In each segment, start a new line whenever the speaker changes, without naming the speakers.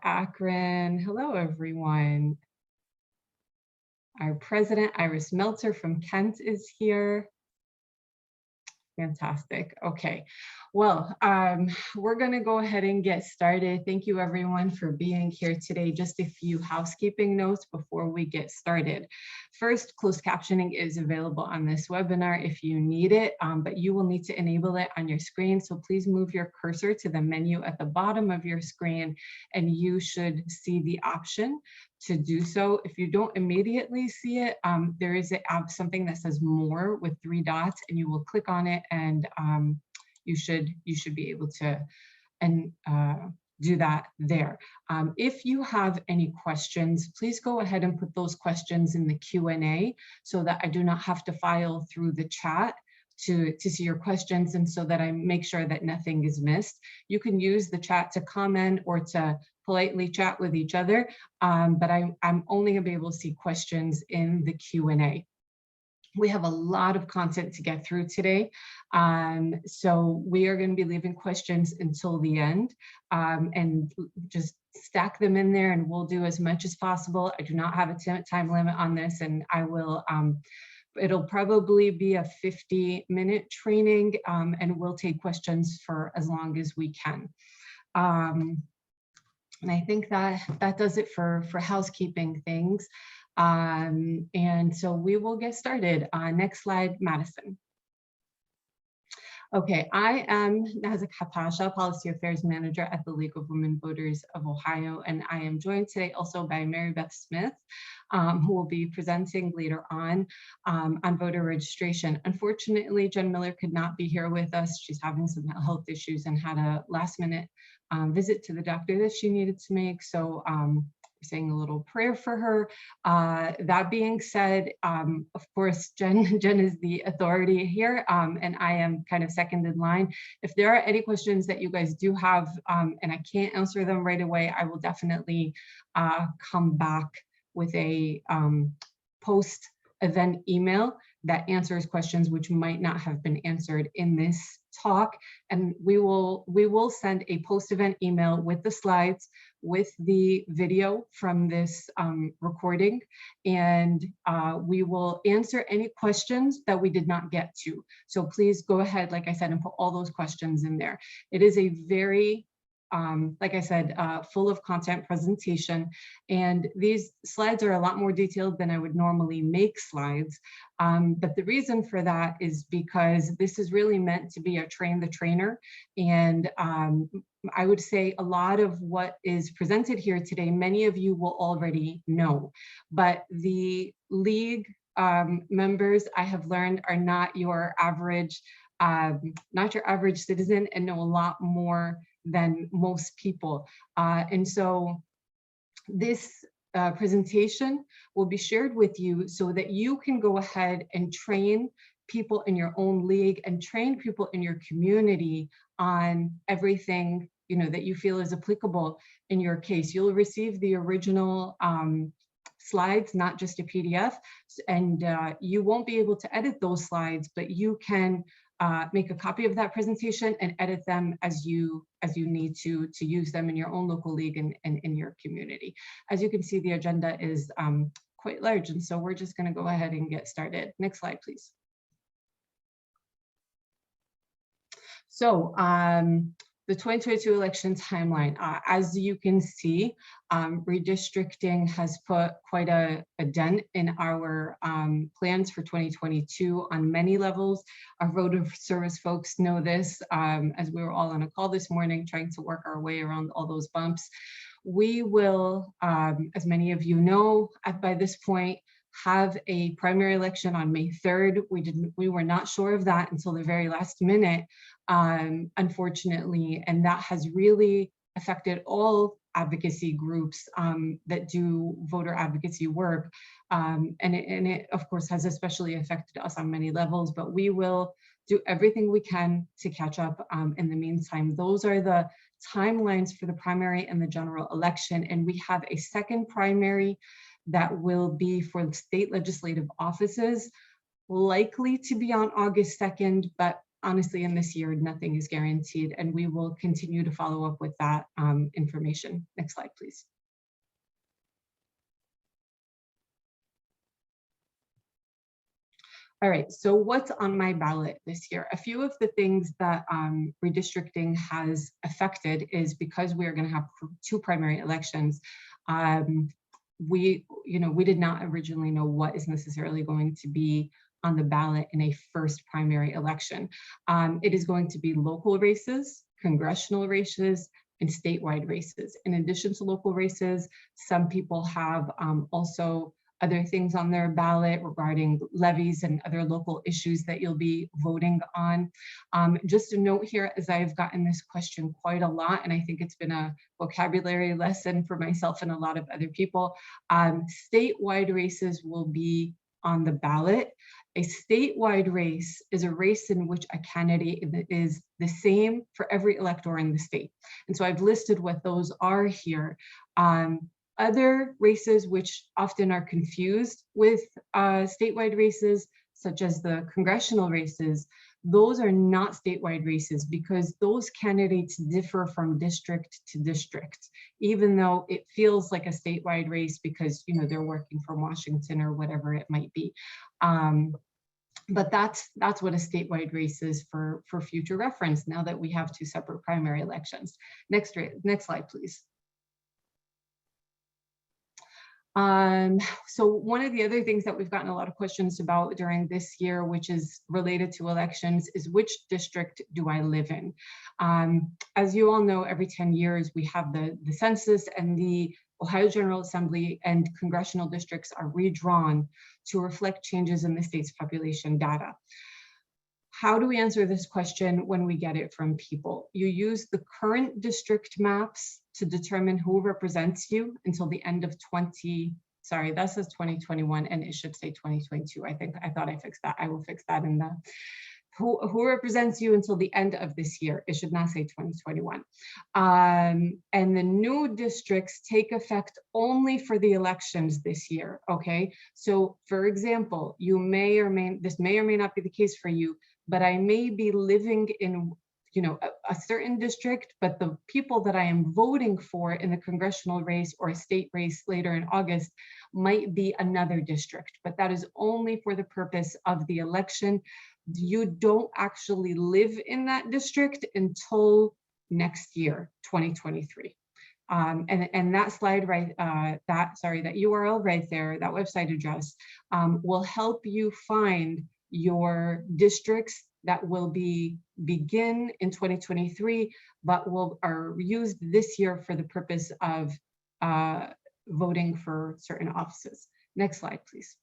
Akron. Hello, everyone. Our president, Iris Meltzer from Kent, is here. Fantastic. Okay. Well, we're going to go ahead and get started. Thank you, everyone, for being here today. Just a few housekeeping notes before we get started. First, closed captioning is available on this webinar if you need it, but you will need to enable it on your screen. So please move your cursor to the menu at the bottom of your screen, and you should see the option to do so. If you don't immediately see it, there is something that says more with 3 dots, and you will click on it, and you should be able to do that there. If you have any questions, please go ahead and put those questions in the Q&A so that I do not have to file through the chat to see your questions, and so that I make sure that nothing is missed. You can use the chat to comment or to politely chat with each other, but I'm only going to be able to see questions in the Q&A. We have a lot of content to get through today, so we are going to be leaving questions until the end, and just stack them in there, and we'll do as much as possible. I do not have a time limit on this, and I will it'll probably be a 50-minute training, and we'll take questions for as long as we can. And I think that does it for housekeeping things. And so we will get started. Next slide, Madison. Okay, I am Nazak Hapasha, Policy Affairs Manager at the League of Women Voters of Ohio, and I am joined today also by Mary Beth Smith, who will be presenting later on voter registration. Unfortunately, Jen Miller could not be here with us. She's having some health issues and had a last-minute visit to the doctor that she needed to make, so saying a little prayer for her. That being said, of course, Jen is the authority here, and I am kind of second in line. If there are any questions that you guys do have, and I can't answer them right away, I will definitely come back with a post-event email that answers questions which might not have been answered in this talk, and we will send a post-event email with the slides, with the video from this recording, and we will answer any questions that we did not get to. So please go ahead, like I said, and put all those questions in there. It is a very like I said, full of content presentation, and these slides are a lot more detailed than I would normally make slides. But the reason for that is because this is really meant to be a train the trainer, and I would say a lot of what is presented here today, many of you will already know, but the League members, I have learned, are not your average citizen, and know a lot more than most people. And so this presentation will be shared with you so that you can go ahead and train people in your own league and train people in your community on everything that you feel is applicable in your case. You'll receive the original slides, not just a PDF, and you won't be able to edit those slides, but you can make a copy of that presentation and edit them as you need to use them in your own local league and in your community. As you can see, the agenda is quite large, and so we're just going to go ahead and get started. Next slide, please. So the 2022 election timeline, as you can see, redistricting has put quite a dent in our plans for 2022 on many levels. Our voter service folks know this, as we were all on a call this morning trying to work our way around all those bumps. We will, as many of you know, by this point, have a primary election on May 3rd. We were not sure of that until the very last minute, unfortunately, and that has really affected all advocacy groups that do voter advocacy work, and it of course has especially affected us on many levels, but we will do everything we can to catch up in the meantime. Those are the timelines for the primary and the general election, and we have a second primary that will be for the state legislative offices, likely to be on August 2nd, but honestly, in this year, nothing is guaranteed, and we will continue to follow up with that information. Next slide, please. All right, so what's on my ballot this year? A few of the things that redistricting has affected is because we are going to have 2 primary elections. We did not originally know what is necessarily going to be on the ballot in a first primary election. It is going to be local races, congressional races, and statewide races. In addition to local races, some people have also other things on their ballot regarding levies and other local issues that you'll be voting on. Just a note here, as I've gotten this question quite a lot, and I think it's been a vocabulary lesson for myself and a lot of other people, statewide races will be on the ballot. A statewide race is a race in which a candidate is the same for every elector in the state. And so I've listed what those are here. Other races which often are confused with statewide races, such as the congressional races, those are not statewide races because those candidates differ from district to district, even though it feels like a statewide race because they're working from Washington or whatever it might be. But that's what a statewide race is for future reference now that we have 2 separate primary elections. Next slide, please. So one of the other things that we've gotten a lot of questions about during this year, which is related to elections, is which district do I live in? As you all know, every 10 years we have the census, and the Ohio General Assembly and congressional districts are redrawn to reflect changes in the state's population data. How do we answer this question when we get it from people? You use the current district maps to determine who represents you until the end of that says 2021 and it should say 2022. I thought I fixed that. I will fix that in the who represents you until the end of this year. It should not say 2021. And the new districts take effect only for the elections this year, okay? So for example, this may or may not be the case for you, but I may be living in a certain district, but the people that I am voting for in the congressional race or a state race later in August might be another district, but that is only for the purpose of the election. You don't actually live in that district until next year, 2023. And that slide that URL right there, that website address will help you find your districts that will begin in 2023, but are used this year for the purpose of voting for certain offices. Next slide, please.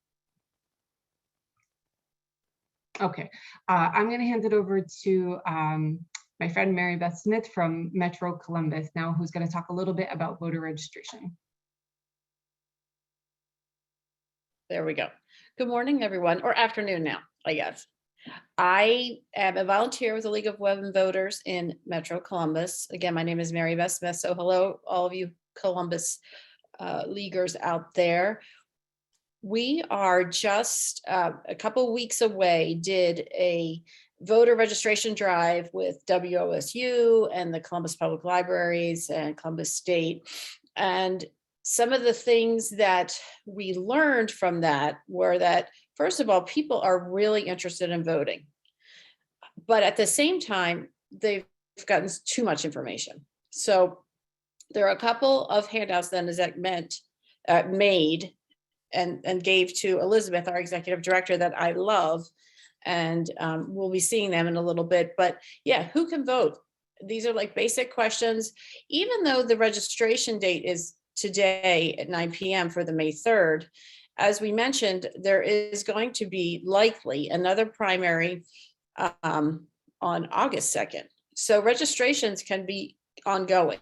Okay, I'm going to hand it over to my friend Mary Beth Smith from Metro Columbus now, who's going to talk a little bit about voter registration.
There we go. Good morning, everyone, or afternoon now, I guess. I am a volunteer with the League of Women Voters in Metro Columbus. Again, my name is Mary Beth Smith. So hello, all of you Columbus leaguers out there. We are just a couple weeks away, did a voter registration drive with WOSU and the Columbus Public Libraries and Columbus State. And some of the things that we learned from that were that, first of all, people are really interested in voting. But at the same time, they've gotten too much information. So there are a couple of handouts that Zach made and gave to Elizabeth, our executive director, that I love. And we'll be seeing them in a little bit. But yeah, who can vote? These are like basic questions. Even though the registration date is today at 9 p.m. for the May 3rd, as we mentioned, there is going to be likely another primary on August 2nd. So registrations can be ongoing.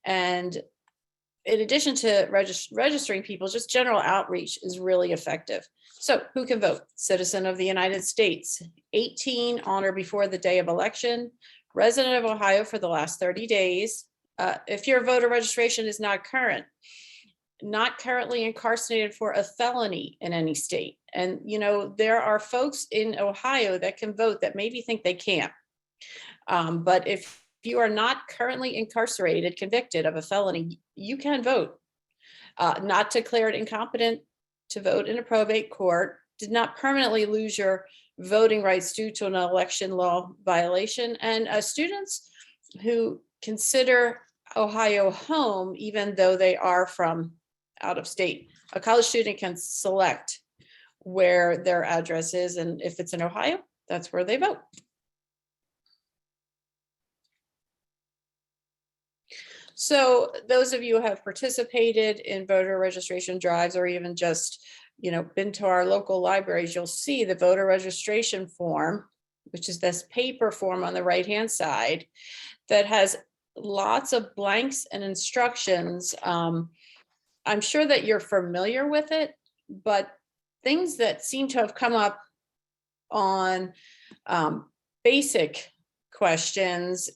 And in addition to registering people, just general outreach is really effective. So who can vote? Citizen of the United States, 18 on or before the day of election, resident of Ohio for the last 30 days. If your voter registration is not current, not currently incarcerated for a felony in any state, And, you know, there are folks in Ohio that can vote that maybe think they can't. But if you are not currently incarcerated, convicted of a felony, you can vote. Not declared incompetent to vote in a probate court, did not permanently lose your voting rights due to an election law violation, and students who consider Ohio home, even though they are from out of state. A college student can select where their address is, and if it's in Ohio, that's where they vote. So those of you who have participated in voter registration drives, or even just, you know, been to our local libraries, you'll see the voter registration form, which is this paper form on the right-hand side that has lots of blanks and instructions. I'm sure that you're familiar with it, but things that seem to have come up on basic questions,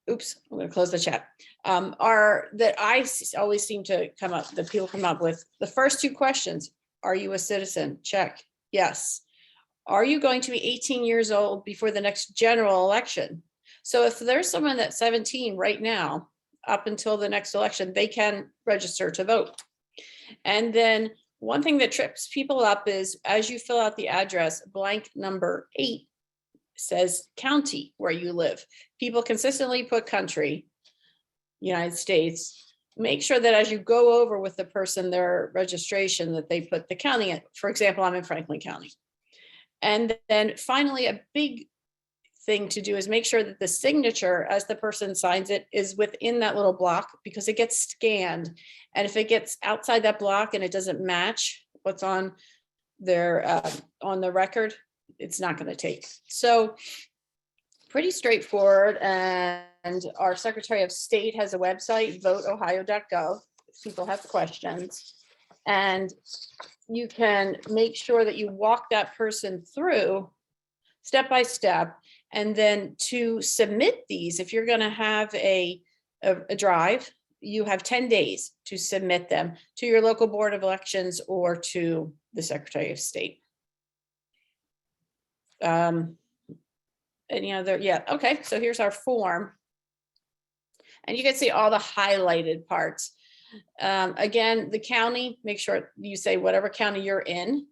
oops, I'm going to close the chat, are that I always seem to come up, that people come up with. The first two questions: are you a citizen? Check. Yes. Are you going to be 18 years old before the next general election? So if there's someone that's 17 right now, up until the next election, they can register to vote. And then one thing that trips people up is, as you fill out the address, blank number 8 says county where you live. People consistently put country, United States. Make sure that as you go over with the person their registration, that they put the county in. For example, I'm in Franklin County. And then finally, a big thing to do is make sure that the signature, as the person signs it, is within that little block, because it gets scanned. And if it gets outside that block and it doesn't match what's on their on the record, it's not going to take. So pretty straightforward. And our Secretary of State has a website, voteohio.gov, if people have questions. And you can make sure that you walk that person through step by step. And then to submit these, if you're going to have a drive, you have 10 days to submit them to your local board of elections or to the Secretary of State. Any other? Yeah. Okay. So here's our form. And you can see all the highlighted parts. Again, the county, make sure you say whatever county you're in,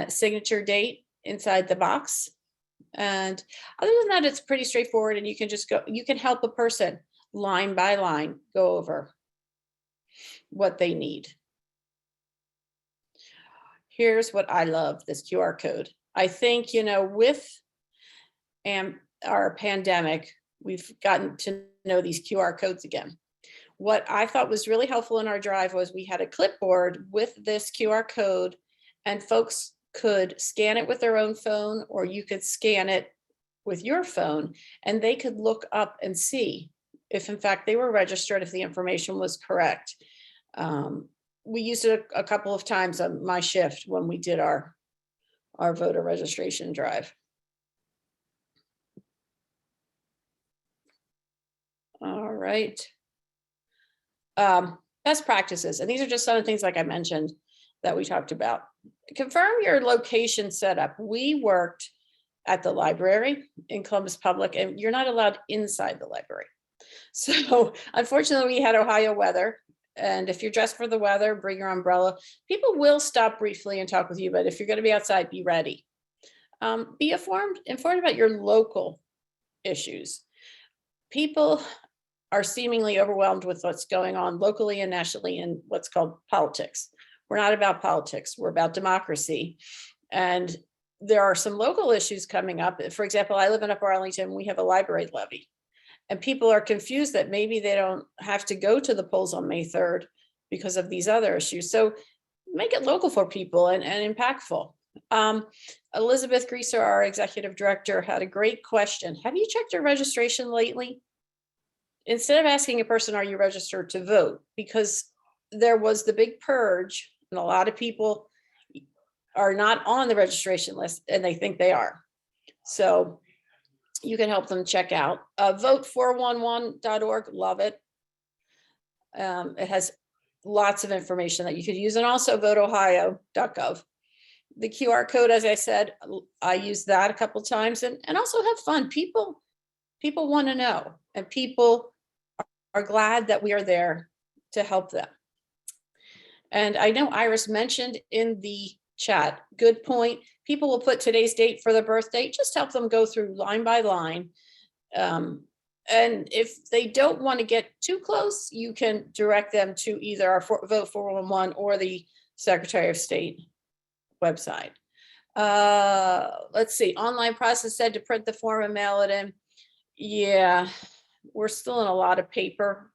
signature date inside the box. And other than that, it's pretty straightforward, and you can just go, you can help a person line by line go over what they need. Here's what I love, this QR code. I think, you know, with our pandemic, we've gotten to know these QR codes again. What I thought was really helpful in our drive was we had a clipboard with this QR code, and folks could scan it with their own phone, or you could scan it with your phone, and they could look up and see if in fact they were registered, if the information was correct. We used it a couple of times on my shift when we did our voter registration drive. All right. Best practices, and these are just some of the things like I mentioned that we talked about. Confirm your location setup. We worked at the library in Columbus Public, and you're not allowed inside the library. So unfortunately, we had Ohio weather, and if you're dressed for the weather, bring your umbrella. People will stop briefly and talk with you, but if you're going to be outside, be ready. Be informed about your local issues. People are seemingly overwhelmed with what's going on locally and nationally in what's called politics. We're not about politics, we're about democracy. And there are some local issues coming up. For example, I live in Upper Arlington, we have a library levy. And people are confused that maybe they don't have to go to the polls on May 3rd because of these other issues. So make it local for people and impactful. Elizabeth Grieser, our executive director, had a great question. Have you checked your registration lately? Instead of asking a person, are you registered to vote? Because there was the big purge, and a lot of people are not on the registration list and they think they are. So you can help them check out vote411.org. Love it. It has lots of information that you could use, and also voteohio.gov. The QR code, as I said, I use that a couple times, and also have fun. People want to know, and people are glad that we are there to help them. And I know Iris mentioned in the chat, good point. People will put today's date for the birthday. Just help them go through line by line. And if they don't want to get too close, you can direct them to either our Vote 411 or the Secretary of State website. Let's see, online process said to print the form and mail it in. Yeah, we're still in a lot of paper.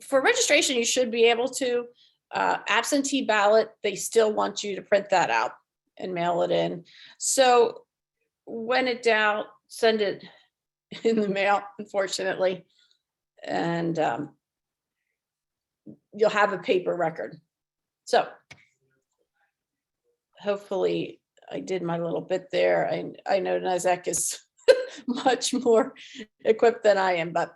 For registration, you should be able to. Absentee ballot, they still want you to print that out and mail it in. So when in doubt, send it in the mail, unfortunately, and you'll have a paper record. So hopefully I did my little bit there. I know Nazek is much more equipped than I am, but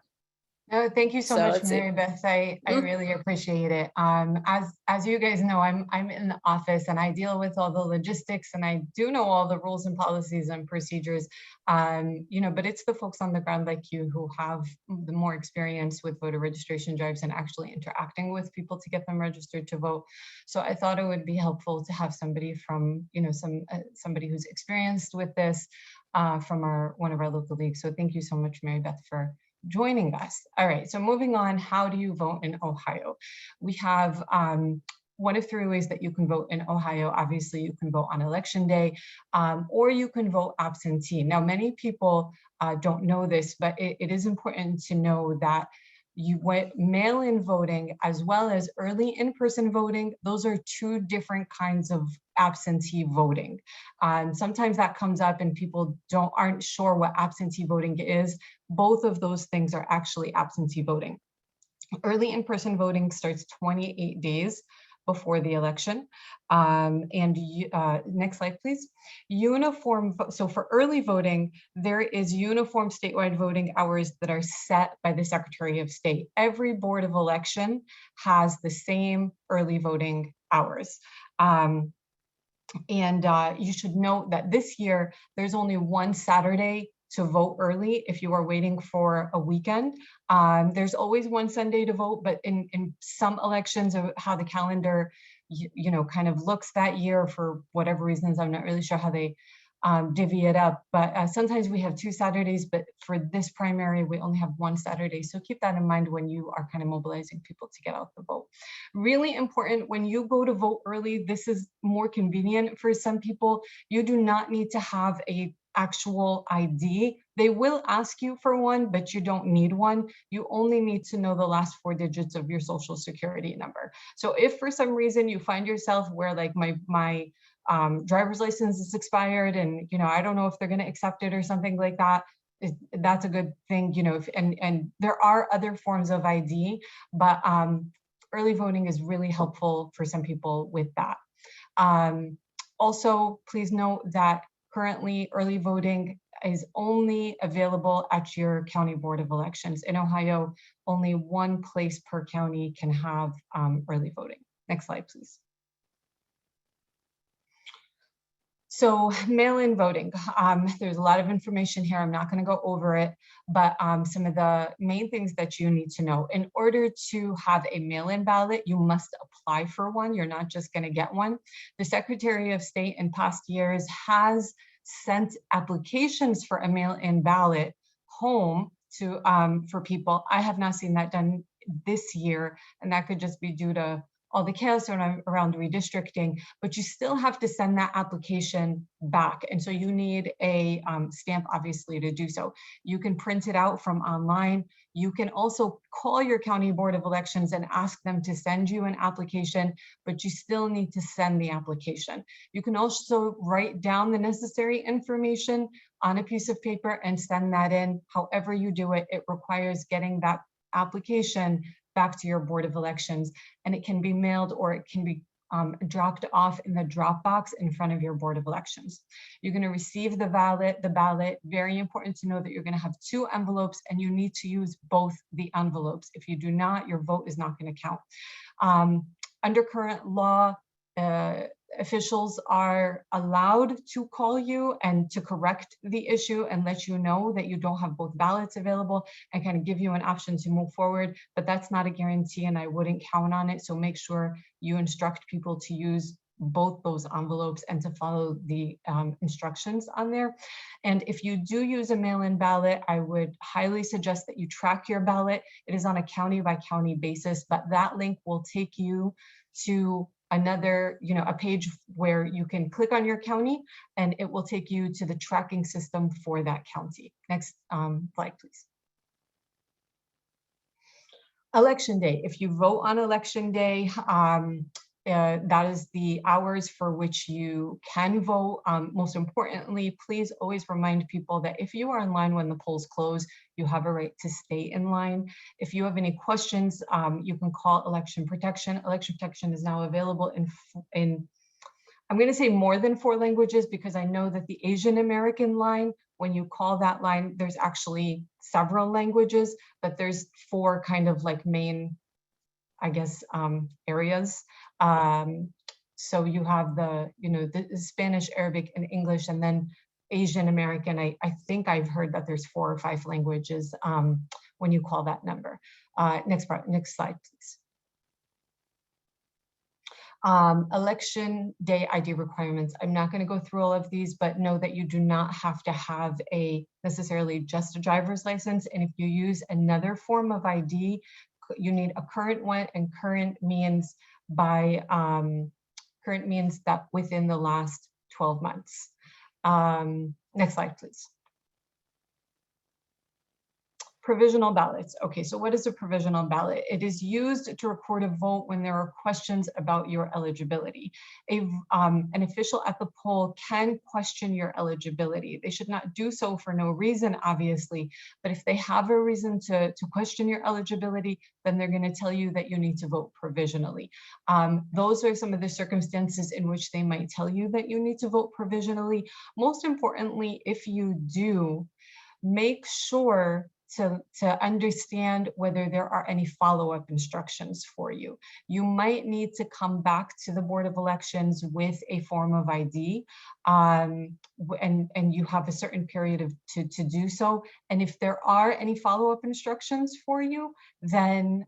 no, thank you so much, Mary Beth. I really appreciate it. As you guys know, I'm in the office and I deal with all the logistics, and I do know all the rules and policies and procedures. But it's the folks on the ground like you who have the more experience with voter registration drives and actually interacting with people to get them registered to vote. So I thought it would be helpful to have somebody from, somebody who's experienced with this from one of our local leagues. So thank you so much, Mary Beth, for joining us. All right, so moving on, how do you vote in Ohio? We have one of three ways that you can vote in Ohio. Obviously, you can vote on election day, or you can vote absentee. Now, many people don't know this, but it is important to know that mail-in voting as well as early in-person voting, those are two different kinds of absentee voting. Sometimes that comes up and people aren't sure what absentee voting is. Both of those things are actually absentee voting. Early in-person voting starts 28 days before the election. Next slide, please. So for early voting, there is uniform statewide voting hours that are set by the Secretary of State. Every board of election has the same early voting hours. You should note that this year, there's only one Saturday to vote early if you are waiting for a weekend. There's always one Sunday to vote, but in some elections of how the calendar kind of looks that year, for whatever reasons, I'm not really sure how they divvy it up, but sometimes we have two Saturdays, but for this primary, we only have one Saturday. So keep that in mind when you are kind of mobilizing people to get out the vote. Really important, when you go to vote early, this is more convenient for some people. You do not need to have a actual ID. They will ask you for one, but you don't need one. You only need to know the last 4 digits of your social security number. So if for some reason you find yourself where like my driver's license is expired and I don't know if they're going to accept it or something like that, that's a good thing, and there are other forms of ID, but early voting is really helpful for some people with that. Also, please note that currently, early voting is only available at your county board of elections. In Ohio, only one place per county can have early voting. Next slide, please. So mail-in voting, there's a lot of information here. I'm not going to go over it, but some of the main things that you need to know. In order to have a mail-in ballot, you must apply for one. You're not just going to get one. The Secretary of State in past years has sent applications for a mail-in ballot home to for people. I have not seen that done this year, and that could just be due to all the chaos around redistricting, but you still have to send that application back. And so you need a stamp, obviously, to do so. You can print it out from online. You can also call your county board of elections and ask them to send you an application, but you still need to send the application. You can also write down the necessary information on a piece of paper and send that in. However you do it, it requires getting that application back to your board of elections, and it can be mailed or it can be dropped off in the drop box in front of your Board of Elections. You're going to receive the ballot. Very important to know that you're going to have 2 envelopes and you need to use both the envelopes. If you do not, your vote is not going to count. Under current law, officials are allowed to call you and to correct the issue and let you know that you don't have both ballots available and kind of give you an option to move forward, but that's not a guarantee and I wouldn't count on it. So make sure you instruct people to use both those envelopes and to follow the instructions on there. And if you do use a mail-in ballot, I would highly suggest that you track your ballot. It is on a county by county basis, but that link will take you to another, a page where you can click on your county and it will take you to the tracking system for that county. Next slide, please. Election day. If you vote on election day, that is the hours for which you can vote. Most importantly, please always remind people that if you are in line when the polls close, you have a right to stay in line. If you have any questions, you can call election protection. Election protection is now available in I'm going to say more than 4 languages because I know that the Asian American line, when you call that line, there's actually several languages, but there's 4 kind of like main, I guess, areas. So you have the Spanish, Arabic, and English, and then Asian American. I think I've heard that there's 4 or 5 languages when you call that number. Next slide, please. Election day ID requirements. I'm not going to go through all of these, but know that you do not have to have necessarily just a driver's license. And if you use another form of ID, you need a current one, and current means that within the last 12 months. Next slide, please. Provisional ballots. Okay, so what is a provisional ballot? It is used to record a vote when there are questions about your eligibility. An official at the poll can question your eligibility. They should not do so for no reason, obviously, but if they have a reason to question your eligibility, then they're going to tell you that you need to vote provisionally. Those are some of the circumstances in which they might tell you that you need to vote provisionally. Most importantly, if you do, make sure to understand whether there are any follow-up instructions for you. You might need to come back to the Board of Elections with a form of ID, and you have a certain period to do so. And if there are any follow-up instructions for you, then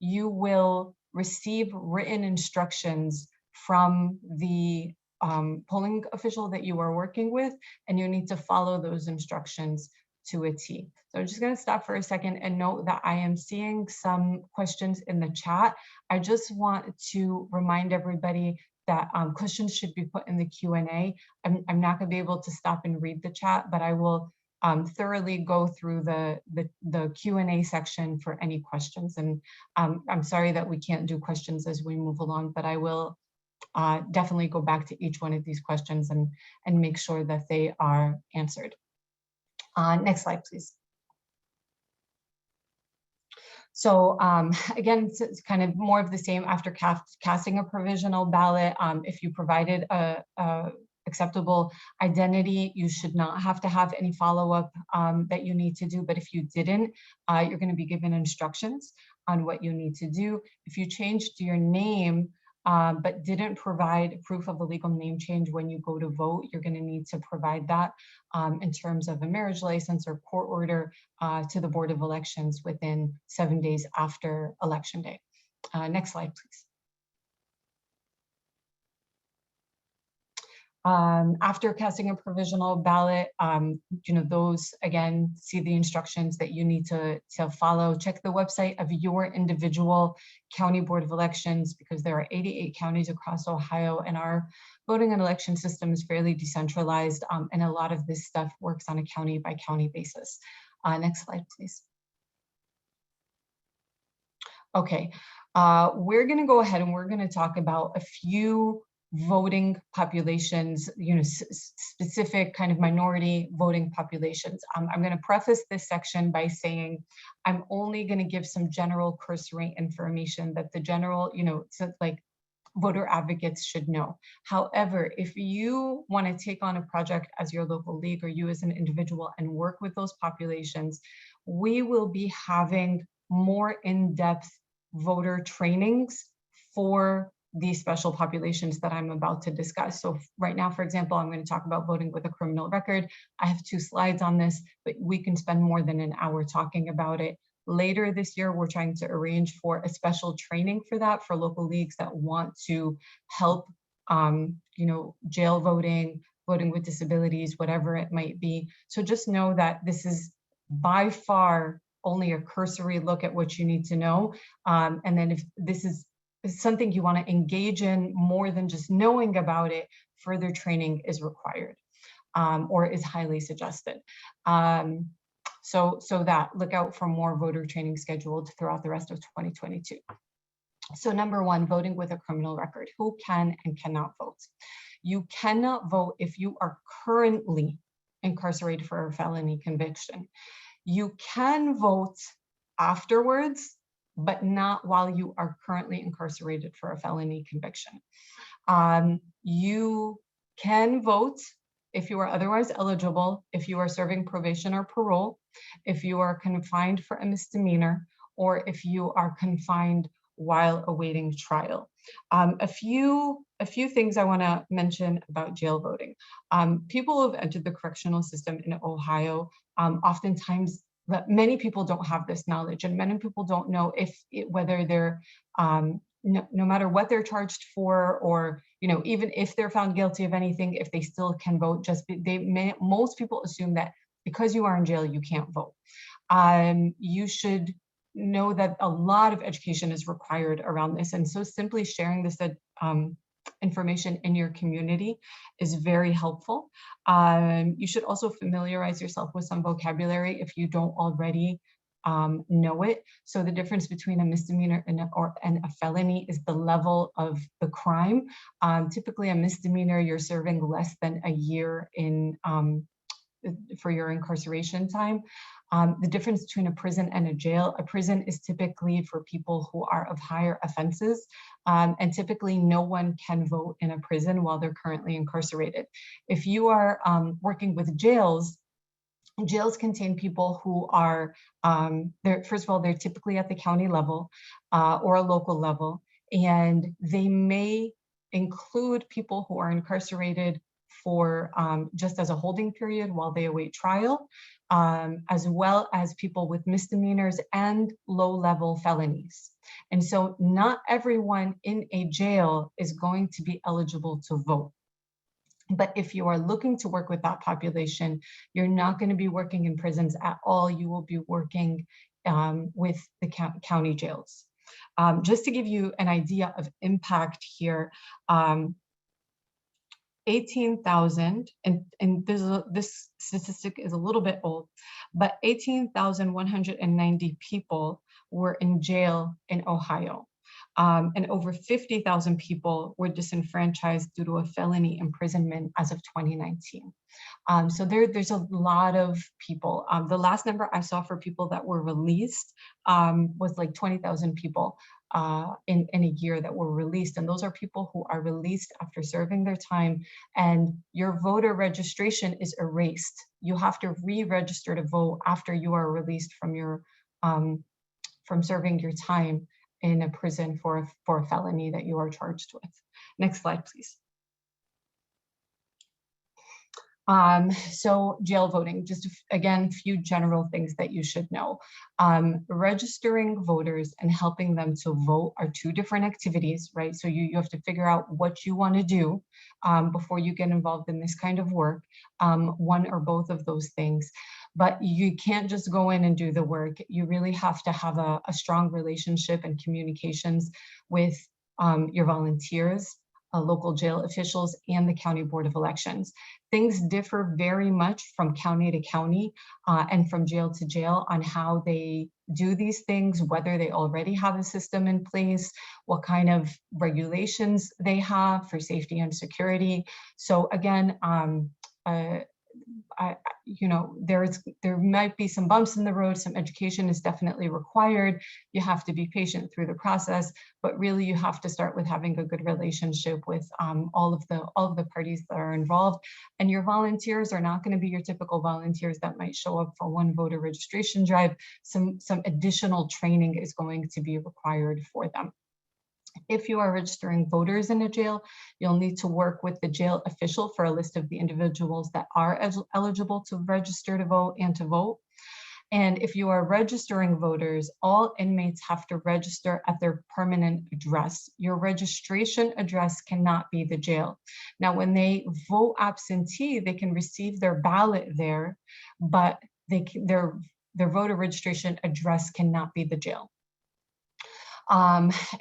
you will receive written instructions from the polling official that you are working with, and you need to follow those instructions to a T. So I'm just going to stop for a second and note that I am seeing some questions in the chat. I just want to remind everybody that questions should be put in the Q&A. I'm not going to be able to stop and read the chat, but I will thoroughly go through the Q&A section for any questions. And I'm sorry that we can't do questions as we move along, but I will definitely go back to each one of these questions and make sure that they are answered. Next slide, please. So again, it's kind of more of the same after casting a provisional ballot. If you provided a acceptable identity, you should not have to have any follow-up that you need to do. But if you didn't, you're going to be given instructions on what you need to do. If you changed your name, but didn't provide proof of a legal name change when you go to vote, you're going to need to provide that in terms of a marriage license or court order to the Board of Elections within 7 days after Election Day. Next slide, please. After casting a provisional ballot, those, again, see the instructions that you need to follow. Check the website of your individual county Board of Elections, because there are 88 counties across Ohio, and our voting and election system is fairly decentralized, and a lot of this stuff works on a county by county basis. Next slide, please. Okay, we're going to go ahead and we're going to talk about a few voting populations, specific kind of minority voting populations. I'm going to preface this section by saying I'm only going to give some general cursory information that the general, so like voter advocates should know. However, if you want to take on a project as your local league or you as an individual and work with those populations, we will be having more in-depth voter trainings for these special populations that I'm about to discuss. So right now, for example, I'm going to talk about voting with a criminal record. I have 2 slides on this, but we can spend more than an hour talking about it. Later this year, we're trying to arrange for a special training for that for local leagues that want to help, jail voting, voting with disabilities, whatever it might be. So just know that this is by far only a cursory look at what you need to know. And then if this is something you want to engage in more than just knowing about it, further training is required or is highly suggested. So that look out for more voter training scheduled throughout the rest of 2022. So number 1, voting with a criminal record. Who can and cannot vote? You cannot vote if you are currently incarcerated for a felony conviction. You can vote afterwards, but not while you are currently incarcerated for a felony conviction. You can vote if you are otherwise eligible, if you are serving probation or parole, if you are confined for a misdemeanor, or if you are confined while awaiting trial. A few things I want to mention about jail voting. People who have entered the correctional system in Ohio, oftentimes, many people don't have this knowledge, and many people don't know whether they're no matter what they're charged for, or even if they're found guilty of anything, if they still can vote. Most people assume that because you are in jail, you can't vote. You should know that a lot of education is required around this, and so simply sharing this information in your community is very helpful. You should also familiarize yourself with some vocabulary if you don't already know it. So the difference between a misdemeanor and a felony is the level of the crime. Typically a misdemeanor, you're serving less than a year for your incarceration time. The difference between a prison and a prison is typically for people who are of higher offenses, and typically no one can vote in a prison while they're currently incarcerated. If you are working with jails contain people who are, first of all, they're typically at the county level or a local level, and they may include people who are incarcerated for just as a holding period while they await trial, as well as people with misdemeanors and low-level felonies. And so not everyone in a jail is going to be eligible to vote. But if you are looking to work with that population, you're not going to be working in prisons at all. You will be working with the county jails. Just to give you an idea of impact here, 18,000, and this statistic is a little bit old, but 18,190 people were in jail in Ohio. And over 50,000 people were disenfranchised due to a felony imprisonment as of 2019. So there's a lot of people. The last number I saw for people that were released was like 20,000 people in a year that were released. And those are people who are released after serving their time, and your voter registration is erased. You have to re-register to vote after you are released from your from serving your time in a prison for a felony that you are charged with. Next slide, please. So jail voting, just again, few general things that you should know. Registering voters and helping them to vote are two different activities, right? So you have to figure out what you want to do before you get involved in this kind of work, one or both of those things. But you can't just go in and do the work. You really have to have a strong relationship and communications with your volunteers, local jail officials, and the County Board of Elections. Things differ very much from county to county and from jail to jail on how they do these things, whether they already have a system in place, what kind of regulations they have for safety and security. So again, there might be some bumps in the road. Some education is definitely required. You have to be patient through the process, but really you have to start with having a good relationship with all of the parties that are involved. And your volunteers are not going to be your typical volunteers that might show up for one voter registration drive. Some additional training is going to be required for them. If you are registering voters in a jail, you'll need to work with the jail official for a list of the individuals that are eligible to register to vote and to vote. And if you are registering voters, all inmates have to register at their permanent address. Your registration address cannot be the jail. Now, when they vote absentee, they can receive their ballot there, but their voter registration address cannot be the jail.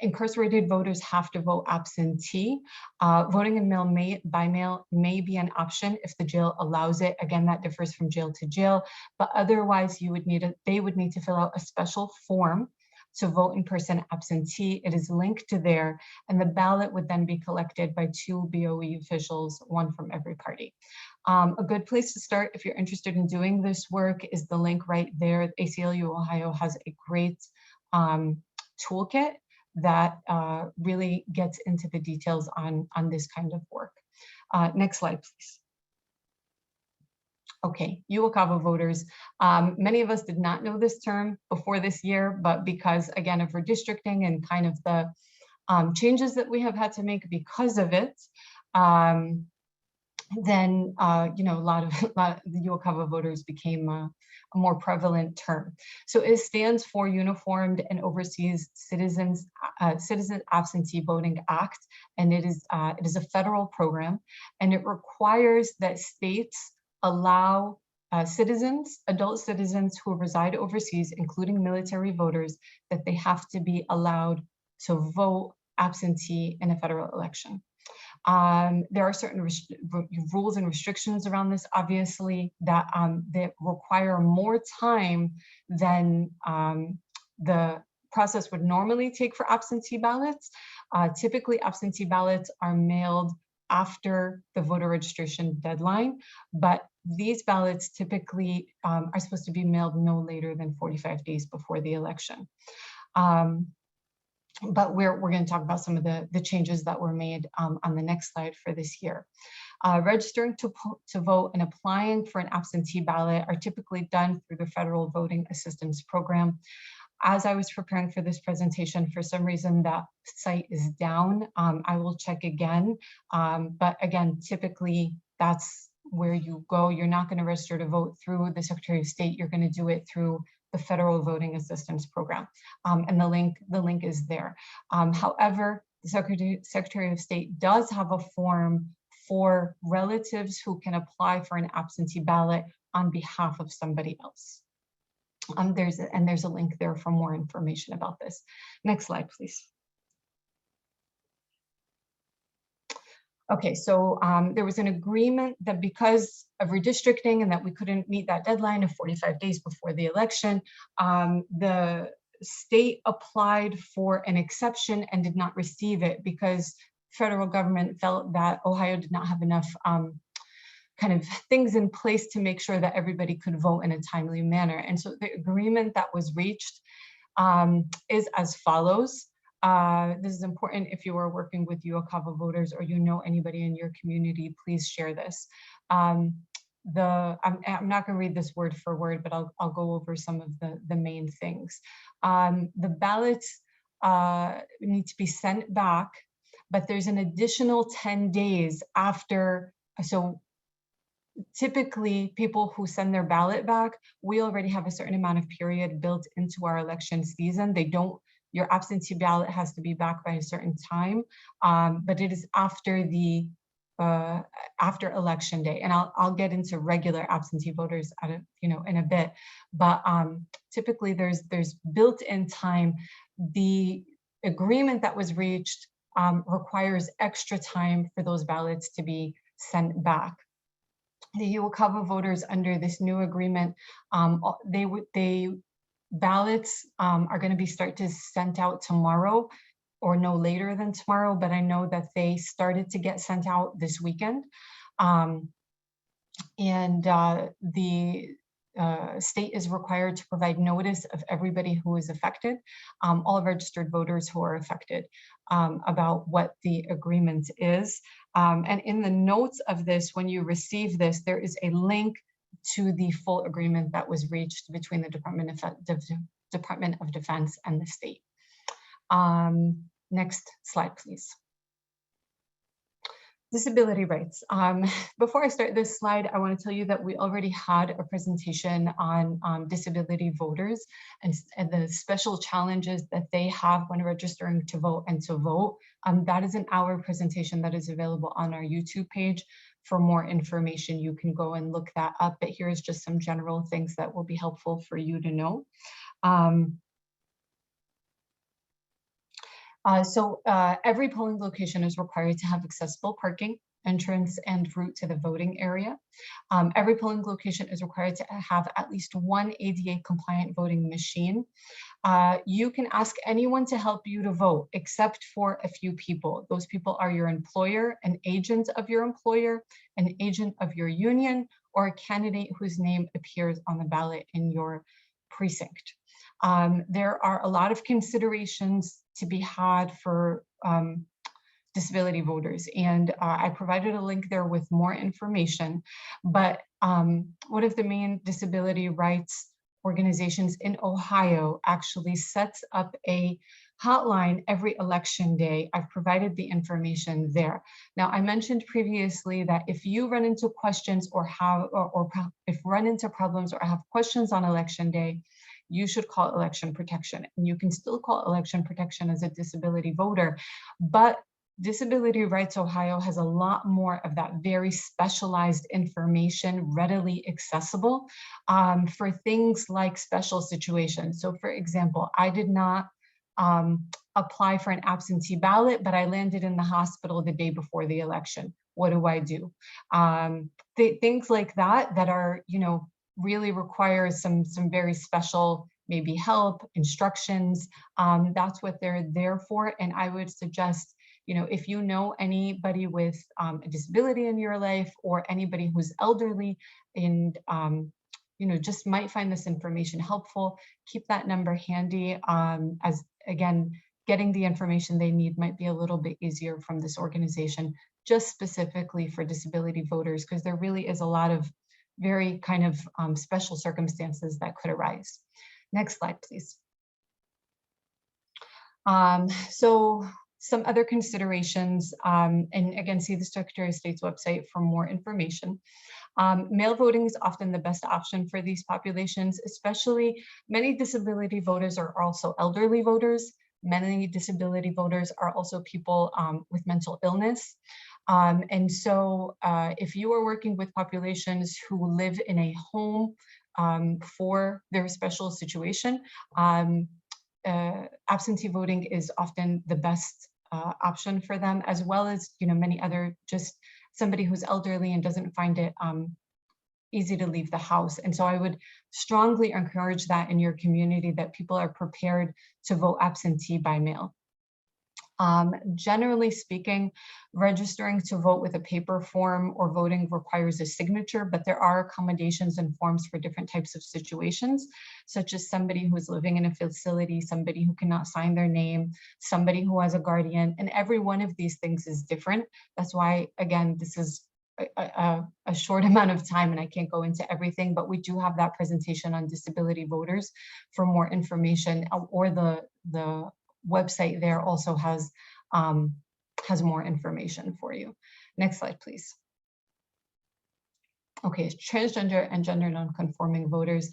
Incarcerated voters have to vote absentee. Voting in by mail may be an option if the jail allows it. Again, that differs from jail to jail, but otherwise they would need to fill out a special form to vote in person absentee. It is linked to there, and the ballot would then be collected by 2 BOE officials, 1 from every party. A good place to start if you're interested in doing this work is the link right there. ACLU Ohio has a great toolkit that really gets into the details on this kind of work. Next slide, please. Okay, UOCAVA voters. Many of us did not know this term before this year, but because, again, of redistricting and kind of the changes that we have had to make because of it, then a lot of the UOCAVA voters became a more prevalent term. So it stands for Uniformed and Overseas Citizen Absentee Voting Act, and it is a federal program, and it requires that states allow adult citizens who reside overseas, including military voters, that they have to be allowed to vote absentee in a federal election. There are certain rules and restrictions around this, obviously, that require more time than the process would normally take for absentee ballots. Typically, absentee ballots are mailed after the voter registration deadline, but these ballots typically are supposed to be mailed no later than 45 days before the election. But we're going to talk about some of the changes that were made on the next slide for this year. Registering to vote and applying for an absentee ballot are typically done through the Federal Voting Assistance Program. As I was preparing for this presentation, for some reason that site is down. I will check again, but again, typically that's where you go. You're not going to register to vote through the Secretary of State. You're going to do it through the Federal Voting Assistance Program, and the link is there. However, the Secretary of State does have a form for relatives who can apply for an absentee ballot on behalf of somebody else. There's a link there for more information about this. Next slide, please. Okay, so there was an agreement that because of redistricting and that we couldn't meet that deadline of 45 days before the election, the state applied for an exception and did not receive it because federal government felt that Ohio did not have enough kind of things in place to make sure that everybody could vote in a timely manner. And so the agreement that was reached is as follows. This is important if you are working with UOCAVA voters or you know anybody in your community, please share this. I'm not going to read this word for word, but I'll go over some of the main things. The ballots need to be sent back, but there's an additional 10 days after. So typically people who send their ballot back, we already have a certain amount of period built into our election season. Your absentee ballot has to be back by a certain time, but it is after after election day. And I'll get into regular absentee voters in a bit, but typically there's built-in time. The agreement that was reached requires extra time for those ballots to be sent back. The UOCAVA voters under this new agreement, ballots are going to be sent out tomorrow or no later than tomorrow, but I know that they started to get sent out this weekend. And the state is required to provide notice of everybody who is affected, all registered voters who are affected, about what the agreement is. And in the notes of this, when you receive this, there is a link to the full agreement that was reached between the Department of Defense and the state. Next slide, please. Disability rights. Before I start this slide, I want to tell you that we already had a presentation on disability voters and the special challenges that they have when registering to vote and to vote. That is an hour presentation that is available on our YouTube page. For more information, you can go and look that up, but here's just some general things that will be helpful for you to know. Every polling location is required to have accessible parking, entrance, and route to the voting area. Every polling location is required to have at least one ADA compliant voting machine. You can ask anyone to help you to vote, except for a few people. Those people are your employer, an agent of your employer, an agent of your union, or a candidate whose name appears on the ballot in your precinct. There are a lot of considerations to be had for disability voters, and I provided a link there with more information. But one of the main disability rights organizations in Ohio actually sets up a hotline every election day. I've provided the information there. Now, I mentioned previously that if you run into questions or run into problems or have questions on election day, you should call election protection. And you can still call election protection as a disability voter, but Disability Rights Ohio has a lot more of that very specialized information readily accessible for things like special situations. So for example, I did not apply for an absentee ballot, but I landed in the hospital the day before the election. What do I do? Things like that are, really requires some very special, maybe help, instructions. That's what they're there for. And I would suggest, if you know anybody with a disability in your life or anybody who's elderly and, just might find this information helpful, keep that number handy, as again, getting the information they need might be a little bit easier from this organization, just specifically for disability voters, because there really is a lot of very kind of special circumstances that could arise. Next slide, please. So some other considerations, and again, see the Secretary of State's website for more information. Mail voting is often the best option for these populations, especially many disability voters are also elderly voters. Many disability voters are also people with mental illness. And so if you are working with populations who live in a home for their special situation, absentee voting is often the best option for them, as well as many other, just somebody who's elderly and doesn't find it easy to leave the house. And so I would strongly encourage that in your community, that people are prepared to vote absentee by mail. Generally speaking, registering to vote with a paper form or voting requires a signature, but there are accommodations and forms for different types of situations, such as somebody who is living in a facility, somebody who cannot sign their name, somebody who has a guardian, and every one of these things is different. That's why, again, this is a short amount of time and I can't go into everything, but we do have that presentation on disability voters for more information, or the website there also has more information for you. Next slide, please. Okay, transgender and gender non-conforming voters.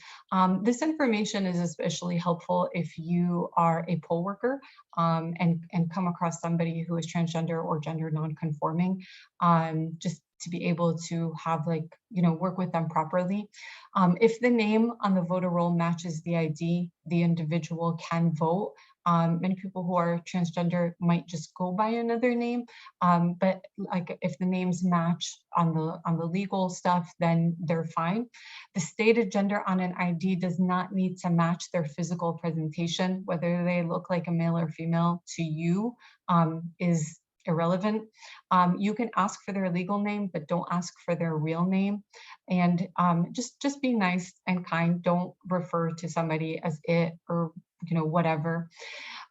This information is especially helpful if you are a poll worker and come across somebody who is transgender or gender non-conforming, just to be able to have work with them properly. If the name on the voter roll matches the ID, the individual can vote. Many people who are transgender might just go by another name, but if the names match on the legal stuff, then they're fine. The stated gender on an ID does not need to match their physical presentation. Whether they look like a male or female to you is irrelevant. You can ask for their legal name, but don't ask for their real name. And just be nice and kind. Don't refer to somebody as it or whatever.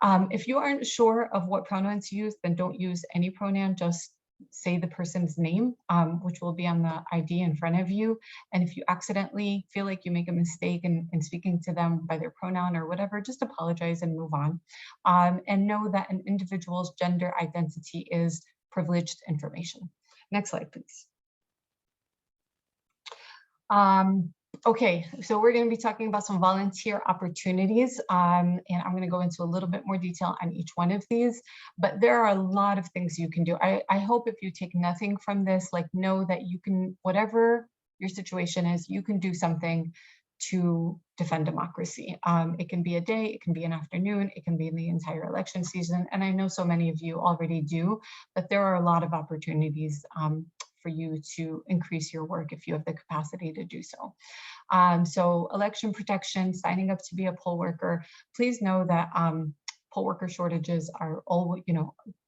If you aren't sure of what pronouns to use, then don't use any pronoun. Just say the person's name, which will be on the ID in front of you. And if you accidentally feel like you make a mistake in speaking to them by their pronoun or whatever, just apologize and move on. And know that an individual's gender identity is privileged information. Next slide, please. Okay, so we're going to be talking about some volunteer opportunities, and I'm going to go into a little bit more detail on each one of these, but there are a lot of things you can do. I hope if you take nothing from this, like know that you can, whatever your situation is, you can do something to defend democracy. It can be a day, it can be an afternoon, it can be in the entire election season, and I know so many of you already do, but there are a lot of opportunities for you to increase your work if you have the capacity to do so. So election protection, signing up to be a poll worker, please know that poll worker shortages are always,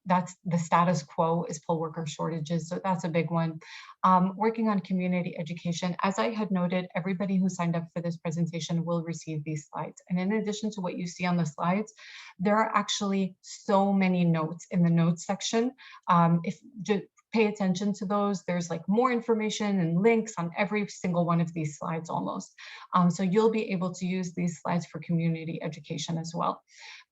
that's the status quo is poll worker shortages. So that's a big one. Working on community education. As I had noted, everybody who signed up for this presentation will receive these slides. And in addition to what you see on the slides, there are actually so many notes in the notes section. Pay attention to those. There's like more information and links on every single one of these slides almost. So you'll be able to use these slides for community education as well.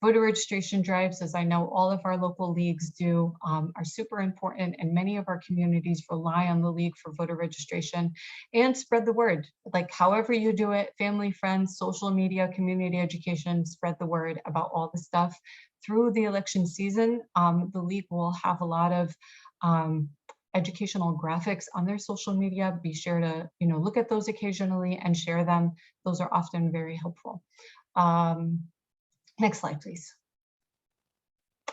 Voter registration drives, as I know all of our local leagues do, are super important, and many of our communities rely on the league for voter registration. And spread the word, like however you do it, family, friends, social media, community education, spread the word about all the stuff. Through the election season, the league will have a lot of educational graphics on their social media. Be sure to look at those occasionally and share them. Those are often very helpful. Next slide, please.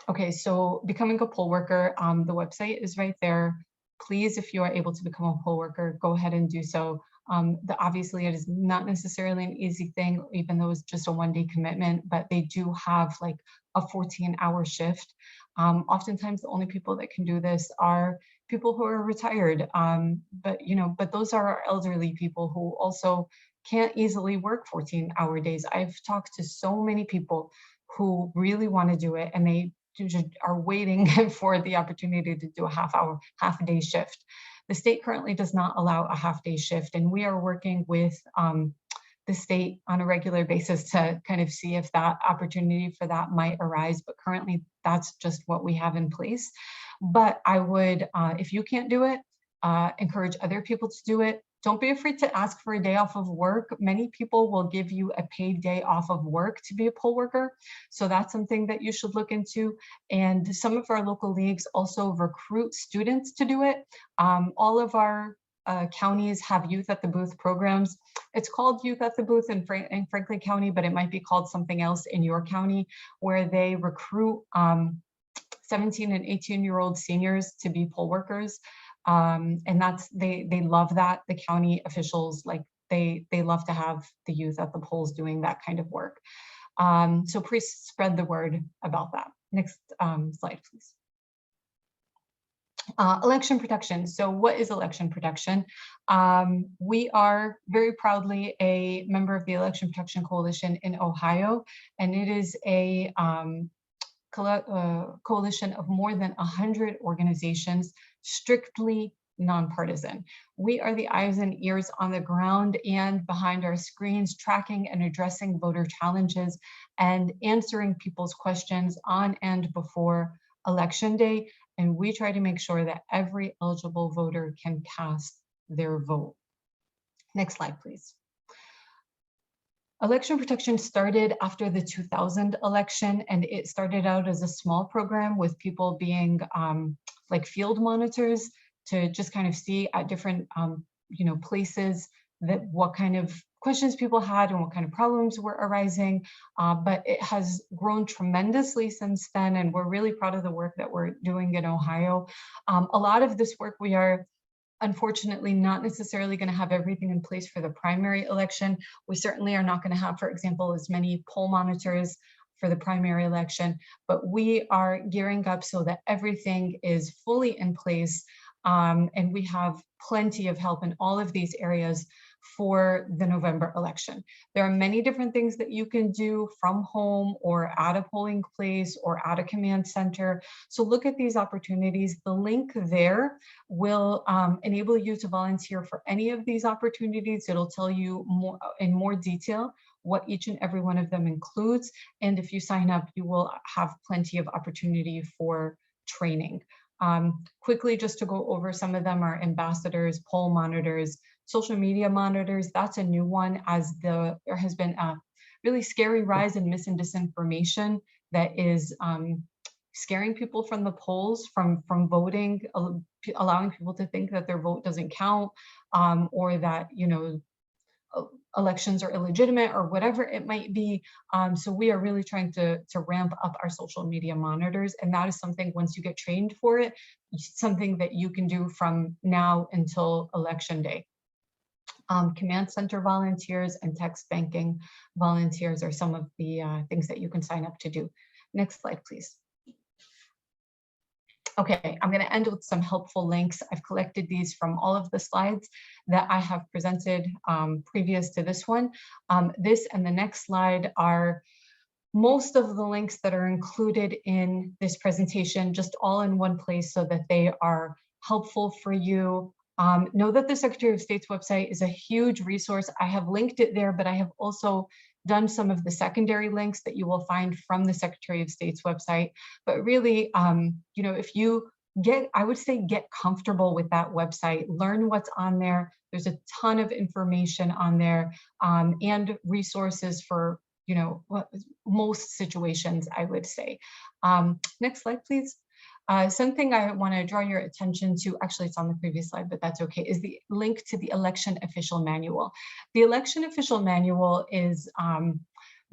Okay, so becoming a poll worker, the website is right there. Please, if you are able to become a poll worker, go ahead and do so. Obviously, it is not necessarily an easy thing, even though it's just a one-day commitment, but they do have like a 14-hour shift. Oftentimes, the only people that can do this are people who are retired, but those are our elderly people who also can't easily work 14-hour days. I've talked to so many people who really want to do it, and they are waiting for the opportunity to do a half-day shift. The state currently does not allow a half-day shift, and we are working with the state on a regular basis to kind of see if that opportunity for that might arise, but currently that's just what we have in place. But I would, if you can't do it, encourage other people to do it. Don't be afraid to ask for a day off of work. Many people will give you a paid day off of work to be a poll worker. So that's something that you should look into. And some of our local leagues also recruit students to do it. All of our counties have youth at the booth programs. It's called Youth at the Booth in Franklin County, but it might be called something else in your county, where they recruit 17 and 18-year-old seniors to be poll workers. And that's, they love that. The county officials, like they love to have the youth at the polls doing that kind of work. So please spread the word about that. Next slide, please. Election protection. So what is election protection? We are very proudly a member of the Election Protection Coalition in Ohio, and it is a coalition of more than 100 organizations, strictly nonpartisan. We are the eyes and ears on the ground and behind our screens, tracking and addressing voter challenges and answering people's questions on and before Election Day. And we try to make sure that every eligible voter can cast their vote. Next slide, please. Election protection started after the 2000 election, and it started out as a small program with people being like field monitors to just kind of see at different places that what kind of questions people had and what kind of problems were arising. But it has grown tremendously since then, and we're really proud of the work that we're doing in Ohio. A lot of this work we are unfortunately not necessarily going to have everything in place for the primary election. We certainly are not going to have, for example, as many poll monitors for the primary election, but we are gearing up so that everything is fully in place, and we have plenty of help in all of these areas for the November election. There are many different things that you can do from home or at a polling place or at a command center. So look at these opportunities. The link there will enable you to volunteer for any of these opportunities. It'll tell you more in more detail what each and every one of them includes. And if you sign up, you will have plenty of opportunity for training. Quickly, just to go over some of them, are ambassadors, poll monitors, social media monitors. That's a new one, as there has been a really scary rise in mis and disinformation that is scaring people from the polls, from voting, allowing people to think that their vote doesn't count, or that, you know, elections are illegitimate or whatever it might be. So we are really trying to ramp up our social media monitors. And that is something, once you get trained for it, something that you can do from now until election day. Command center volunteers and text banking volunteers are some of the things that you can sign up to do. Next slide, please. Okay, I'm going to end with some helpful links. I've collected these from all of the slides that I have presented previous to this one. This and the next slide are most of the links that are included in this presentation, just all in one place so that they are helpful for you. Know that the Secretary of State's website is a huge resource. I have linked it there, but I have also done some of the secondary links that you will find from the Secretary of State's website. But really, you know, if you I would say get comfortable with that website, learn what's on there. There's a ton of information on there, and resources for, you know, most situations, I would say. Next slide, please. Something I want to draw your attention to, actually it's on the previous slide, but that's okay, is the link to the election official manual. The election official manual is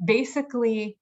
basically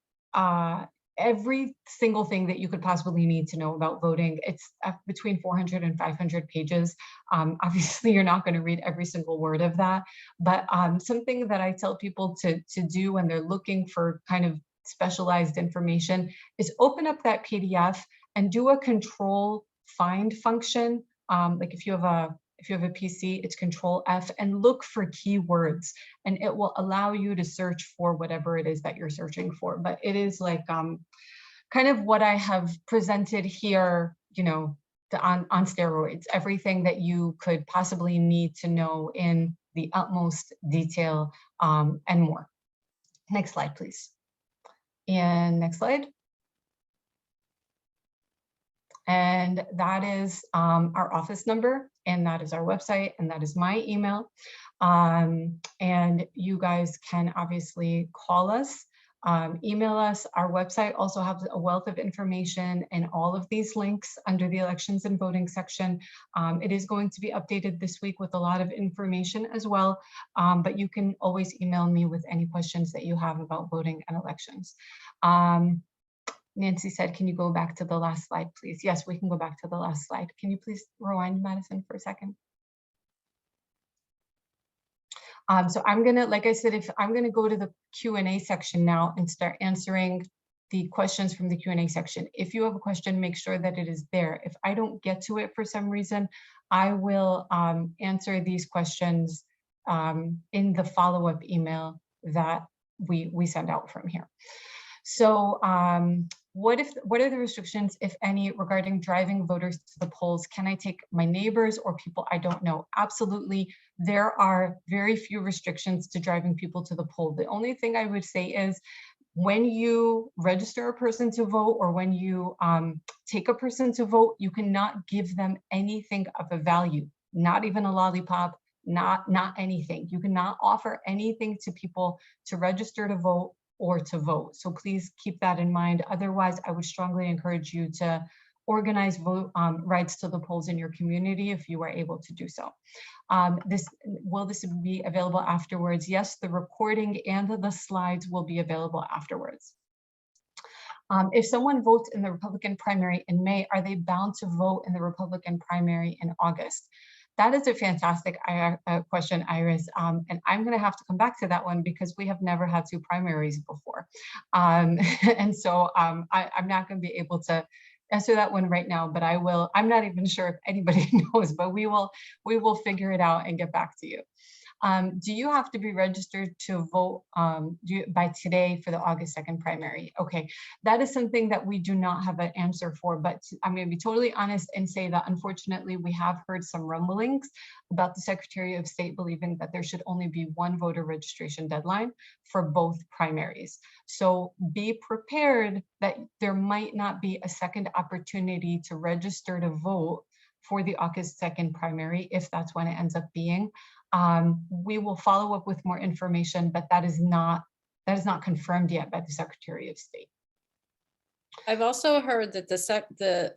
every single thing that you could possibly need to know about voting. It's between 400 and 500 pages. Obviously, you're not going to read every single word of that, but something that I tell people to do when they're looking for kind of specialized information is open up that PDF and do a control find function. Like if you have a PC, it's control F, and look for keywords, and it will allow you to search for whatever it is that you're searching for. But it is like kind of what I have presented here, you know, on steroids, everything that you could possibly need to know in the utmost detail, and more. Next slide, please. And next slide. And that is our office number, and that is our website, and that is my email. And you guys can obviously call us, email us. Our website also has a wealth of information and all of these links under the elections and voting section. It is going to be updated this week with a lot of information as well, but you can always email me with any questions that you have about voting and elections. Nancy said, can you go back to the last slide, please? Yes, we can go back to the last slide. Can you please rewind, Madison, for a second? So I'm gonna, like I said, I'm gonna go to the Q&A section now and start answering the questions from the Q&A section. If you have a question, make sure that it is there. If I don't get to it for some reason, I will answer these questions in the follow-up email that we send out from here. So what are the restrictions, if any, regarding driving voters to the polls? Can I take my neighbors or people I don't know? Absolutely. There are very few restrictions to driving people to the poll. The only thing I would say is when you register a person to vote, or when you take a person to vote, you cannot give them anything of a value, not even a lollipop, not anything. You cannot offer anything to people to register to vote or to vote. So please keep that in mind. Otherwise, I would strongly encourage you to organize vote rides to the polls in your community if you are able to do so. Will this be available afterwards? Yes, the recording and the slides will be available afterwards. If someone votes in the Republican primary in May, are they bound to vote in the Republican primary in August? That is a fantastic question, Iris. And I'm going to have to come back to that one because we have never had 2 primaries before. And so I'm not going to be able to answer that one right now, but I will. I'm not even sure if anybody knows, but we will figure it out and get back to you. Do you have to be registered to vote by today for the August 2nd primary? Okay, that is something that we do not have an answer for, but I'm going to be totally honest and say that unfortunately we have heard some rumblings about the Secretary of State believing that there should only be 1 voter registration deadline for both primaries. So be prepared that there might not be a second opportunity to register to vote for the August 2nd primary, if that's when it ends up being. We will follow up with more information, but that is not confirmed yet by the Secretary of State.
I've also heard that the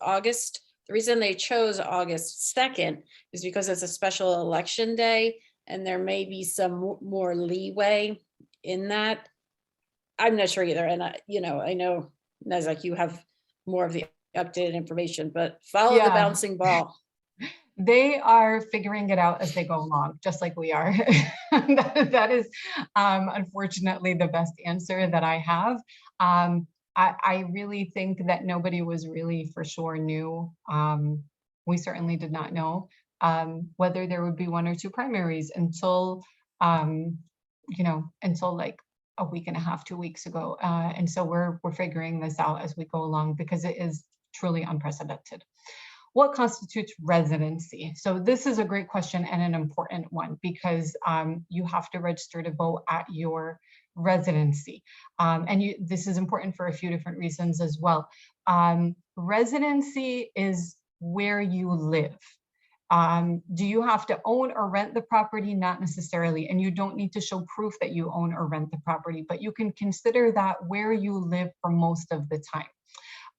reason they chose August 2nd is because it's a special election day and there may be some more leeway in that. I'm not sure either. And I know, Nezak, you have more of the updated information, but follow the bouncing ball.
They are figuring it out as they go along, just like we are. That is unfortunately the best answer that I have. I really think that nobody was really for sure knew. We certainly did not know whether there would be 1 or 2 primaries until, until like a week and a half, 2 weeks ago. And so we're figuring this out as we go along because it is truly unprecedented. What constitutes residency? So this is a great question and an important one because you have to register to vote at your residency. This is important for a few different reasons as well. Residency is where you live. Do you have to own or rent the property? Not necessarily, and you don't need to show proof that you own or rent the property, but you can consider that where you live for most of the time.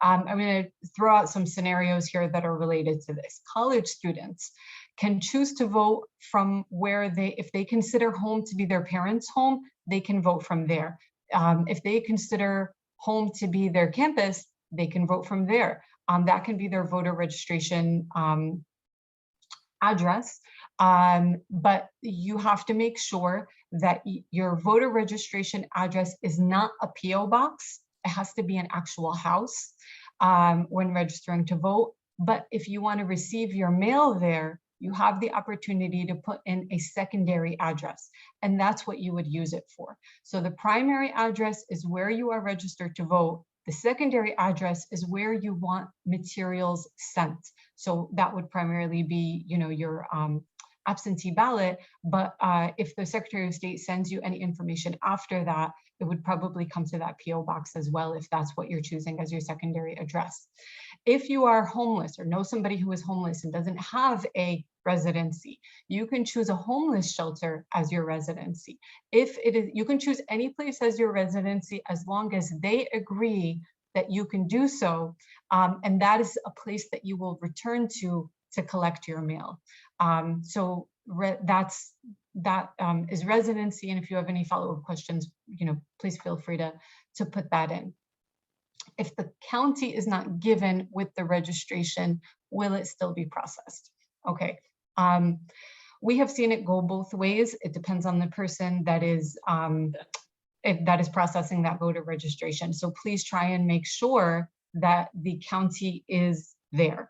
I'm going to throw out some scenarios here that are related to this. College students can choose to vote from where if they consider home to be their parents' home, they can vote from there. If they consider home to be their campus, they can vote from there. That can be their voter registration address. But you have to make sure that your voter registration address is not a PO box. It has to be an actual house when registering to vote. But if you want to receive your mail there, you have the opportunity to put in a secondary address, and that's what you would use it for. So the primary address is where you are registered to vote. The secondary address is where you want materials sent. So that would primarily be, your absentee ballot. But if the Secretary of State sends you any information after that, it would probably come to that PO box as well, if that's what you're choosing as your secondary address. If you are homeless or know somebody who is homeless and doesn't have a residency, you can choose a homeless shelter as your residency. If it is, you can choose any place as your residency as long as they agree that you can do so, and that is a place that you will return to collect your mail. So that is residency, and if you have any follow-up questions, please feel free to put that in. If the county is not given with the registration, will it still be processed? Okay. We have seen it go both ways. It depends on the person that is processing that voter registration. So please try and make sure that the county is there,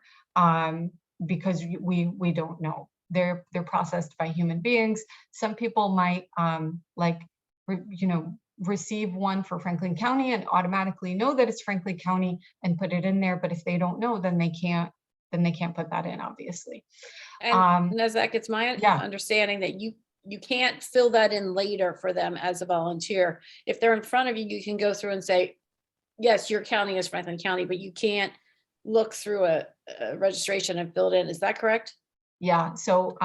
because we don't know. They're processed by human beings. Some people might receive one for Franklin County and automatically know that it's Franklin County and put it in there. But if they don't know, then they can't put that in, obviously.
And Nezak, it's my understanding that you can't fill that in later for them as a volunteer. If they're in front of you, you can go through and say, yes, your county is Franklin County, but you can't look through a registration and fill it in. Is that correct?
Yeah, so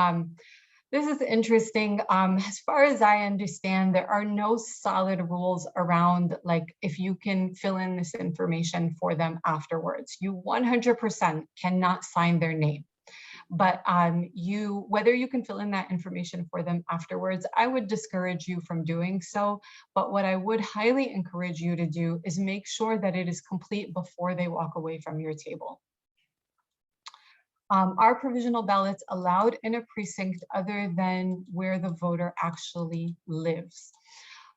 this is interesting. As far as I understand, there are no solid rules around, like, if you can fill in this information for them afterwards. You 100% cannot sign their name. But whether you can fill in that information for them afterwards, I would discourage you from doing so. But what I would highly encourage you to do is make sure that it is complete before they walk away from your table. Are provisional ballots allowed in a precinct other than where the voter actually lives?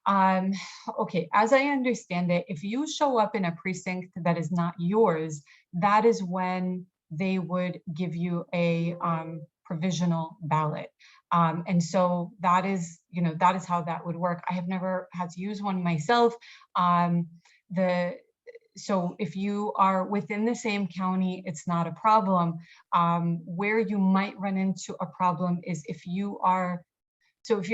Okay, as I understand it, if you show up in a precinct that is not yours, that is when they would give you a provisional ballot. And so that is, that is how that would work. I have never had to use one myself. So if you are within the same county, it's not a problem. Where you might run into a problem is if you're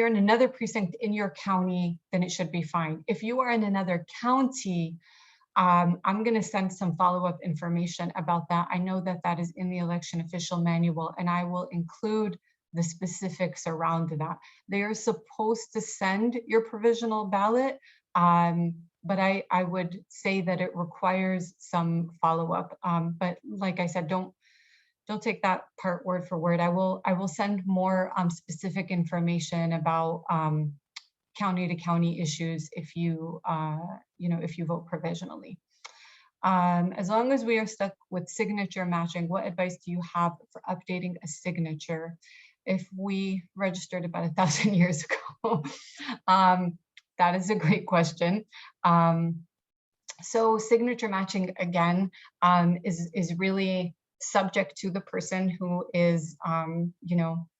in another precinct in your county, then it should be fine. If you are in another county, I'm going to send some follow-up information about that. I know that that is in the election official manual, and I will include the specifics around that. They are supposed to send your provisional ballot, but I would say that it requires some follow-up. But like I said, don't take that part word for word. I will send more specific information about county to county issues if you if you vote provisionally. As long as we are stuck with signature matching, what advice do you have for updating a signature if we registered about 1,000 years ago? That is a great question. So signature matching, again, is really subject to the person who is,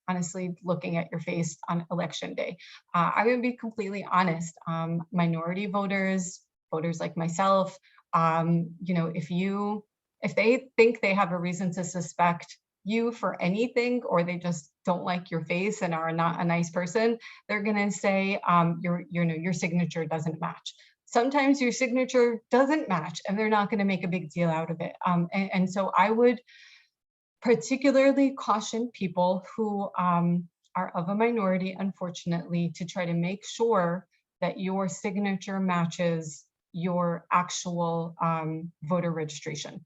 honestly looking at your face on election day. I'm going to be completely honest. Minority voters like myself, if they think they have a reason to suspect you for anything, or they just don't like your face and are not a nice person, they're going to say your signature doesn't match. Sometimes your signature doesn't match and they're not going to make a big deal out of it. And so I would particularly caution people who are of a minority, unfortunately, to try to make sure that your signature matches your actual voter registration.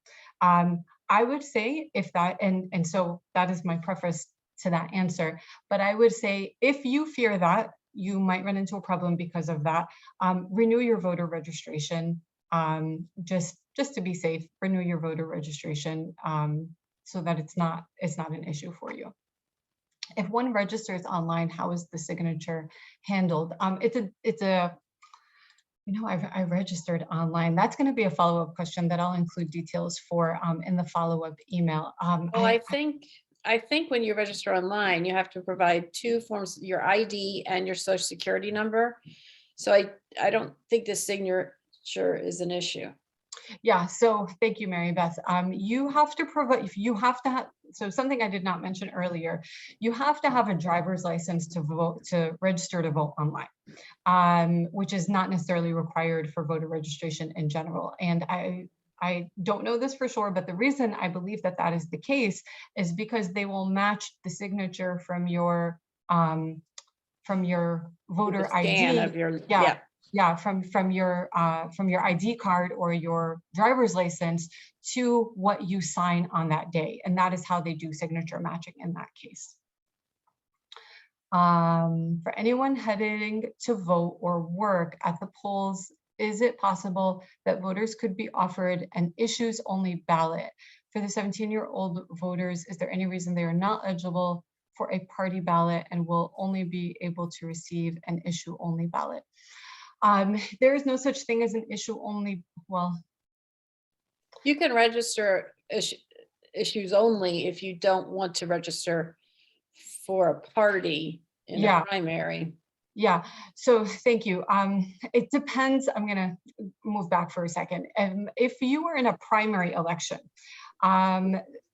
I would say if that, and so that is my preface to that answer, but I would say if you fear that you might run into a problem because of that, renew your voter registration. Just to be safe, renew your voter registration so that it's not an issue for you. If one registers online, how is the signature handled? I've registered online. That's going to be a follow-up question that I'll include details for in the follow-up email.
Well, I think when you register online, you have to provide two forms, your ID and your social security number. So I don't think the signature is an issue.
Yeah, so thank you, Mary Beth. You have to provide, so something I did not mention earlier, you have to have a driver's license to register to vote online, which is not necessarily required for voter registration in general. And I don't know this for sure, but the reason I believe that that is the case is because they will match the signature from your voter ID.
Of your,
yeah, from your ID card or your driver's license to what you sign on that day, and that is how they do signature matching in that case. For anyone heading to vote or work at the polls, is it possible that voters could be offered an issues-only ballot? For the 17-year-old voters, is there any reason they are not eligible for a party ballot and will only be able to receive an issue-only ballot? There is no such thing as an issue-only, well.
You can register issues only if you don't want to register for a party in a primary.
Yeah, so thank you. It depends. I'm going to move back for a second. If you were in a primary election,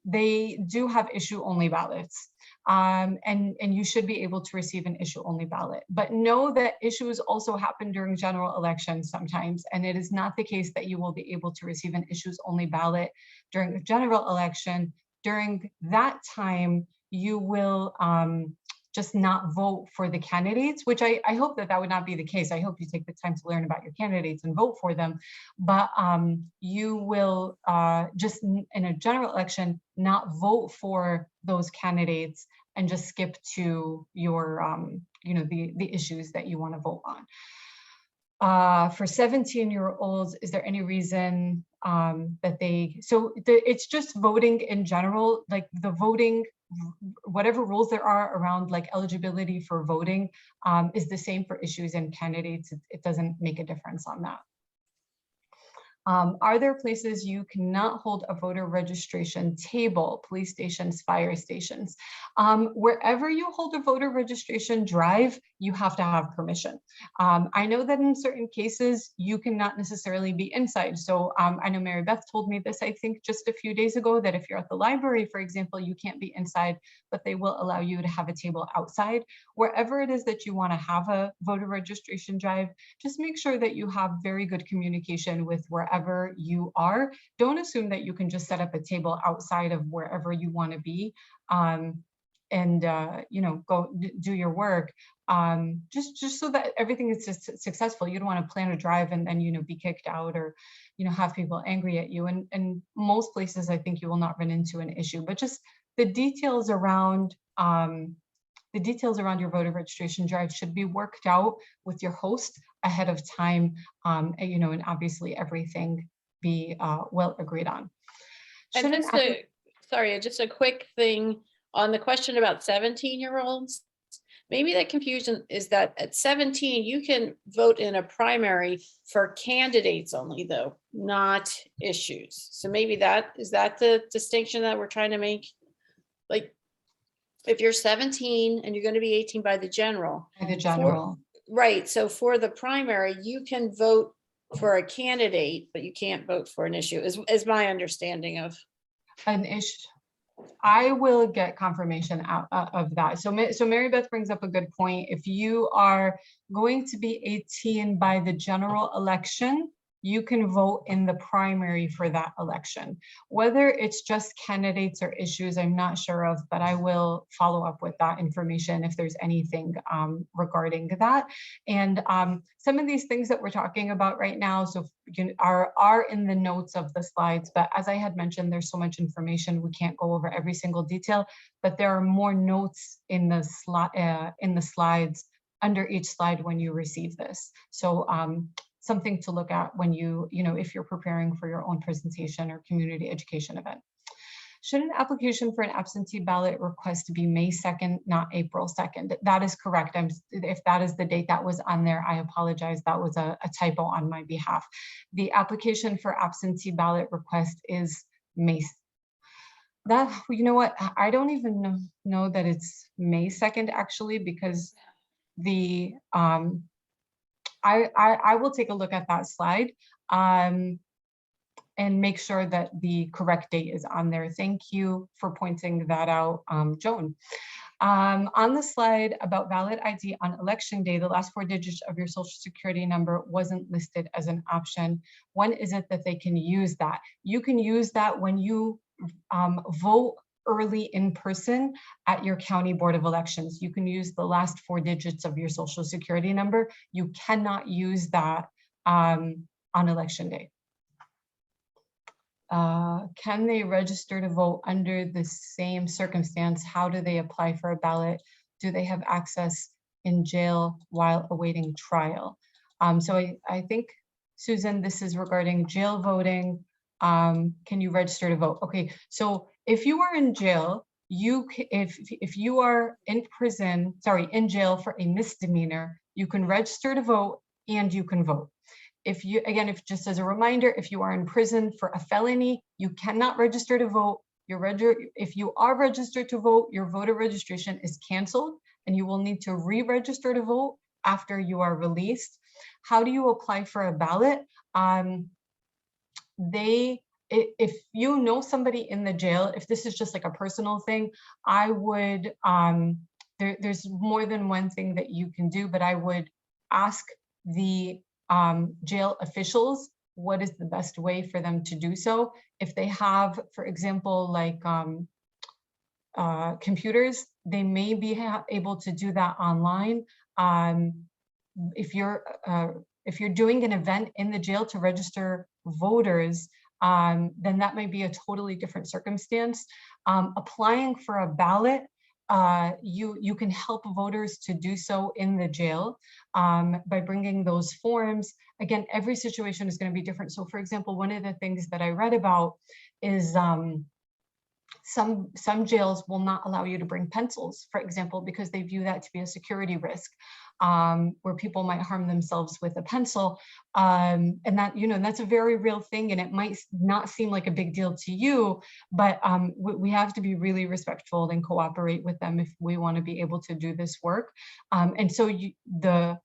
they do have issue-only ballots. And you should be able to receive an issue-only ballot. But know that issues also happen during general elections sometimes, and it is not the case that you will be able to receive an issues-only ballot during the general election. During that time, you will just not vote for the candidates, which I hope that would not be the case. I hope you take the time to learn about your candidates and vote for them. But you will just in a general election not vote for those candidates and just skip to your the issues that you want to vote on. For 17-year-olds, is there any reason it's just voting in general, like the voting, whatever rules there are around like eligibility for voting is the same for issues and candidates. It doesn't make a difference on that. Are there places you cannot hold a voter registration table? Police stations, fire stations. Wherever you hold a voter registration drive, you have to have permission. I know that in certain cases, you cannot necessarily be inside. So I know Mary Beth told me this, I think just a few days ago, that if you're at the library, for example, you can't be inside, but they will allow you to have a table outside. Wherever it is that you want to have a voter registration drive, just make sure that you have very good communication with wherever you are. Don't assume that you can just set up a table outside of wherever you want to be and go do your work, just so that everything is just successful. You don't want to plan a drive and then be kicked out or have people angry at you. And most places, I think you will not run into an issue, but just the details around your voter registration drive should be worked out with your host ahead of time, and obviously everything be well agreed on.
And just a quick thing on the question about 17-year-olds. Maybe the confusion is that at 17, you can vote in a primary for candidates only, though, not issues. So maybe is that the distinction that we're trying to make? Like, if you're 17 and you're going to be 18 by the general. Right. So for the primary, you can vote for a candidate, but you can't vote for an issue, is my understanding of
an issue. I will get confirmation out of that. So Mary Beth brings up a good point. If you are going to be 18 by the general election, you can vote in the primary for that election. Whether it's just candidates or issues, I'm not sure of, but I will follow up with that information if there's anything regarding that. And some of these things that we're talking about right now are in the notes of the slides, but as I had mentioned, there's so much information, we can't go over every single detail, but there are more notes in the slides under each slide when you receive this. So something to look at when if you're preparing for your own presentation or community education event. Should an application for an absentee ballot request be May 2nd, not April 2nd? That is correct. If that is the date that was on there, I apologize. That was a typo on my behalf. The application for absentee ballot request is May. You know what? I don't even know that it's May 2nd actually, because the I will take a look at that slide and make sure that the correct date is on there. Thank you for pointing that out, Joan. On the slide about valid ID on election day, the last 4 digits of your social security number wasn't listed as an option. When is it that they can use that? You can use that when you vote early in person at your county board of elections. You can use the last 4 digits of your social security number. You cannot use that on election day. Can they register to vote under the same circumstance? How do they apply for a ballot? Do they have access in jail while awaiting trial? So I think, Susan, this is regarding jail voting. Can you register to vote? Okay, so if you are in jail, if you are in jail for a misdemeanor, you can register to vote and you can vote. If just as a reminder, if you are in prison for a felony, you cannot register to vote. If you are registered to vote, your voter registration is canceled and you will need to re-register to vote after you are released. How do you apply for a ballot? If you know somebody in the jail, if this is just like a personal thing, I would, there's more than one thing that you can do, but I would ask the jail officials what is the best way for them to do so. If they have, for example, like computers, they may be able to do that online. If you're doing an event in the jail to register voters, then that might be a totally different circumstance. Applying for a ballot, you can help voters to do so in the jail by bringing those forms. Again, every situation is going to be different. So for example, one of the things that I read about is some jails will not allow you to bring pencils, for example, because they view that to be a security risk, where people might harm themselves with a pencil. And that, that's a very real thing, and it might not seem like a big deal to you, but we have to be really respectful and cooperate with them if we want to be able to do this work. And so the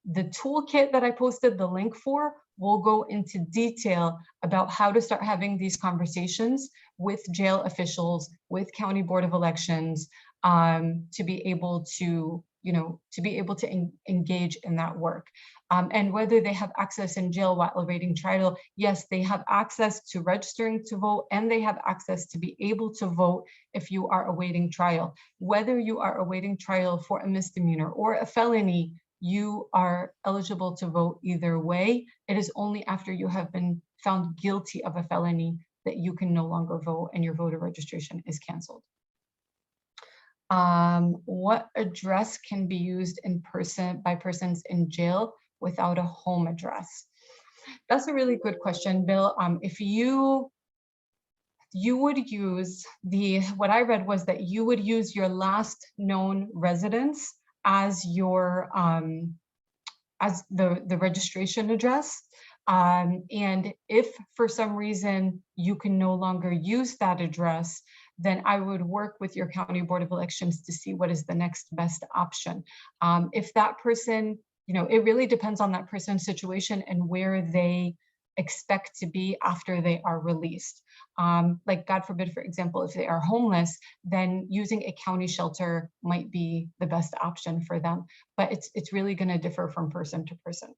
toolkit that I posted the link for will go into detail about how to start having these conversations with jail officials, with County Board of Elections, to be able to, engage in that work. And whether they have access in jail while awaiting trial, yes, they have access to registering to vote, and they have access to be able to vote if you are awaiting trial. Whether you are awaiting trial for a misdemeanor or a felony, you are eligible to vote either way. It is only after you have been found guilty of a felony that you can no longer vote and your voter registration is canceled. What address can be used by persons in jail without a home address? That's a really good question, Bill. If you would use what I read was that you would use your last known residence as your as the registration address. And if for some reason you can no longer use that address, then I would work with your County Board of Elections to see what is the next best option. If that person, it really depends on that person's situation and where they expect to be after they are released. Like God forbid, for example, if they are homeless, then using a county shelter might be the best option for them. But it's really going to differ from person to person.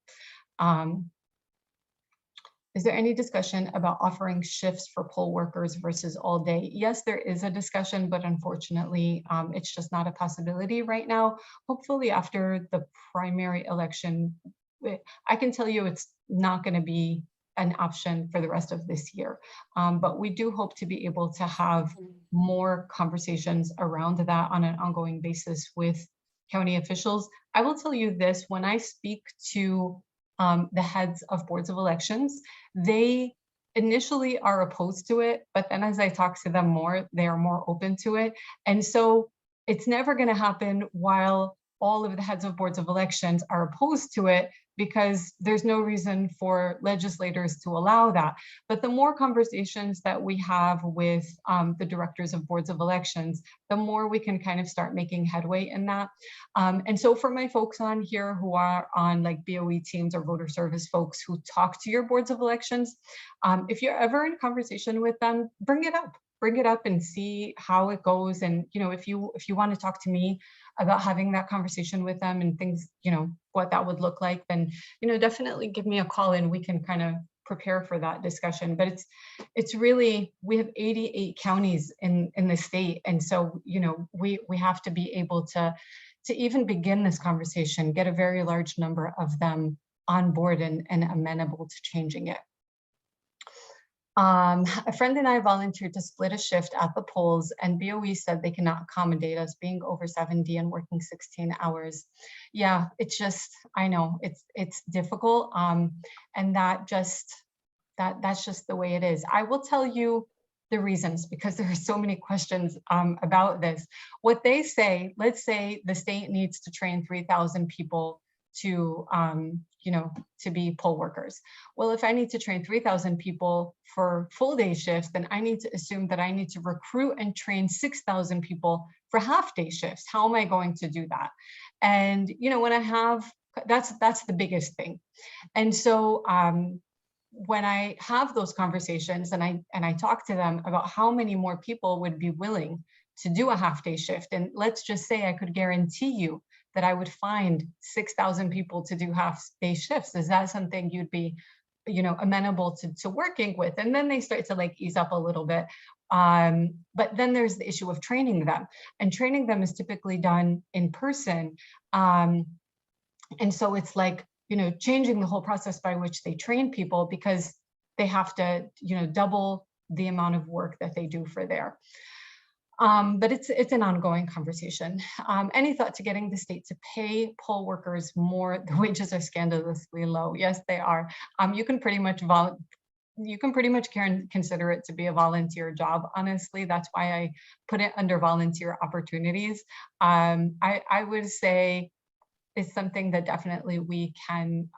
Is there any discussion about offering shifts for poll workers versus all day? Yes, there is a discussion, but unfortunately, it's just not a possibility right now. Hopefully after the primary election, I can tell you it's not going to be an option for the rest of this year. But we do hope to be able to have more conversations around that on an ongoing basis with county officials. I will tell you this, when I speak to the heads of boards of elections, they initially are opposed to it, but then as I talk to them more, they are more open to it. And so it's never going to happen while all of the heads of boards of elections are opposed to it, because there's no reason for legislators to allow that. But the more conversations that we have with the directors of boards of elections, the more we can kind of start making headway in that. And so for my folks on here who are on like BOE teams or voter service folks who talk to your boards of elections, if you're ever in conversation with them, bring it up and see how it goes. And if you want to talk to me about having that conversation with them and things, what that would look like, then definitely give me a call and we can kind of prepare for that discussion. But it's really, we have 88 counties in the state, and so we have to be able to even begin this conversation, get a very large number of them on board and amenable to changing it. A friend and I volunteered to split a shift at the polls, and BOE said they cannot accommodate us being over 70 and working 16 hours. Yeah, it's just, I know it's difficult. And that's just the way it is. I will tell you the reasons, because there are so many questions about this. What they say, let's say the state needs to train 3,000 people to to be poll workers. Well, if I need to train 3,000 people for full day shifts, then I need to assume that I need to recruit and train 6,000 people for half day shifts. How am I going to do that? And when I have, that's the biggest thing. And so when I have those conversations and I talk to them about how many more people would be willing to do a half day shift, and let's just say I could guarantee you that I would find 6,000 people to do half day shifts. Is that something you'd be, amenable to working with? And then they start to like ease up a little bit. But then there's the issue of training them, and training them is typically done in person. And so it's like, changing the whole process by which they train people, because they have to, double the amount of work that they do for there. But it's an ongoing conversation. Any thought to getting the state to pay poll workers more? The wages are scandalously low. Yes, they are. You can pretty much consider it to be a volunteer job. Honestly, that's why I put it under volunteer opportunities. I would say it's something that definitely we can,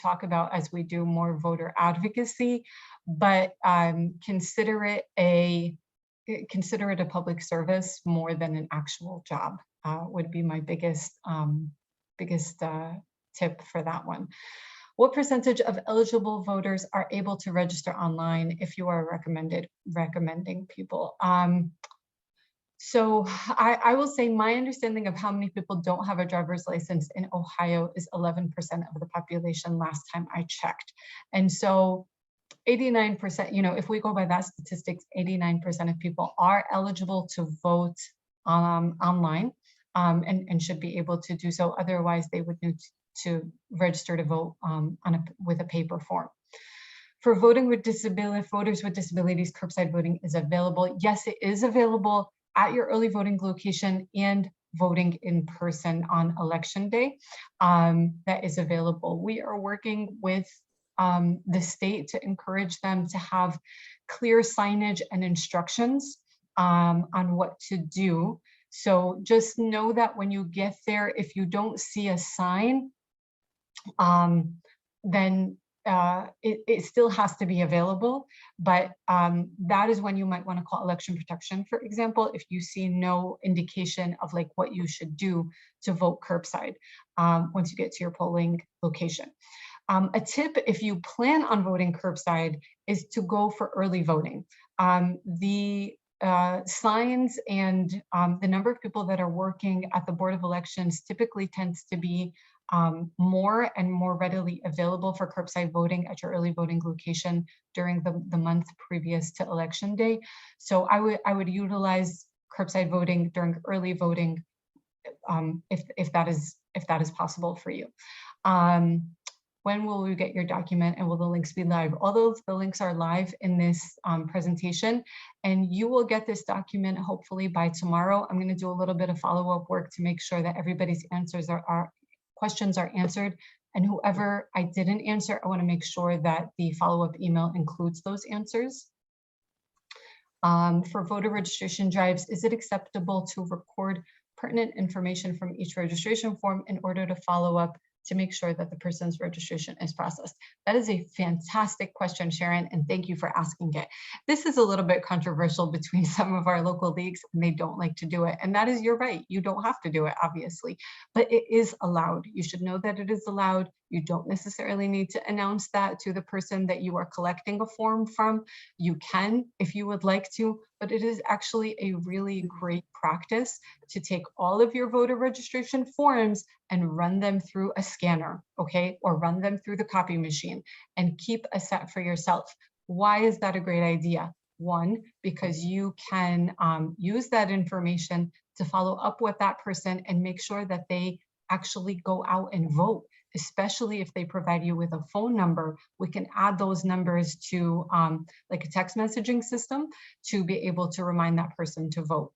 talk about as we do more voter advocacy, but consider it a public service more than an actual job, would be my biggest tip for that one. What percentage of eligible voters are able to register online if you are recommending people? So I will say my understanding of how many people don't have a driver's license in Ohio is 11% of the population last time I checked. And so 89%, if we go by that statistics, 89% of people are eligible to vote online, and should be able to do so. Otherwise, they would need to register to vote with a paper form. For voters with disabilities, curbside voting is available. Yes, it is available at your early voting location and voting in person on election day. That is available. We are working with the state to encourage them to have clear signage and instructions on what to do. So just know that when you get there, if you don't see a sign, then it still has to be available, but that is when you might want to call election protection, for example, if you see no indication of like what you should do to vote curbside once you get to your polling location. A tip, if you plan on voting curbside, is to go for early voting. The signs and the number of people that are working at the Board of Elections typically tends to be more and more readily available for curbside voting at your early voting location during the month previous to election day. So I would utilize curbside voting during early voting if that is possible for you. When will we get your document and will the links be live? Although the links are live in this presentation, and you will get this document hopefully by tomorrow. I'm going to do a little bit of follow-up work to make sure that everybody's questions are answered, and whoever I didn't answer, I want to make sure that the follow-up email includes those answers. For voter registration drives, is it acceptable to record pertinent information from each registration form in order to follow up to make sure that the person's registration is processed? That is a fantastic question, Sharon, and thank you for asking it. This is a little bit controversial between some of our local leagues, and they don't like to do it. And that is your right. You don't have to do it, obviously, but it is allowed. You should know that it is allowed. You don't necessarily need to announce that to the person that you are collecting a form from. You can if you would like to, but it is actually a really great practice to take all of your voter registration forms and run them through a scanner, okay? Or run them through the copy machine and keep a set for yourself. Why is that a great idea? One, because you can use that information to follow up with that person and make sure that they actually go out and vote, especially if they provide you with a phone number. We can add those numbers to like a text messaging system to be able to remind that person to vote.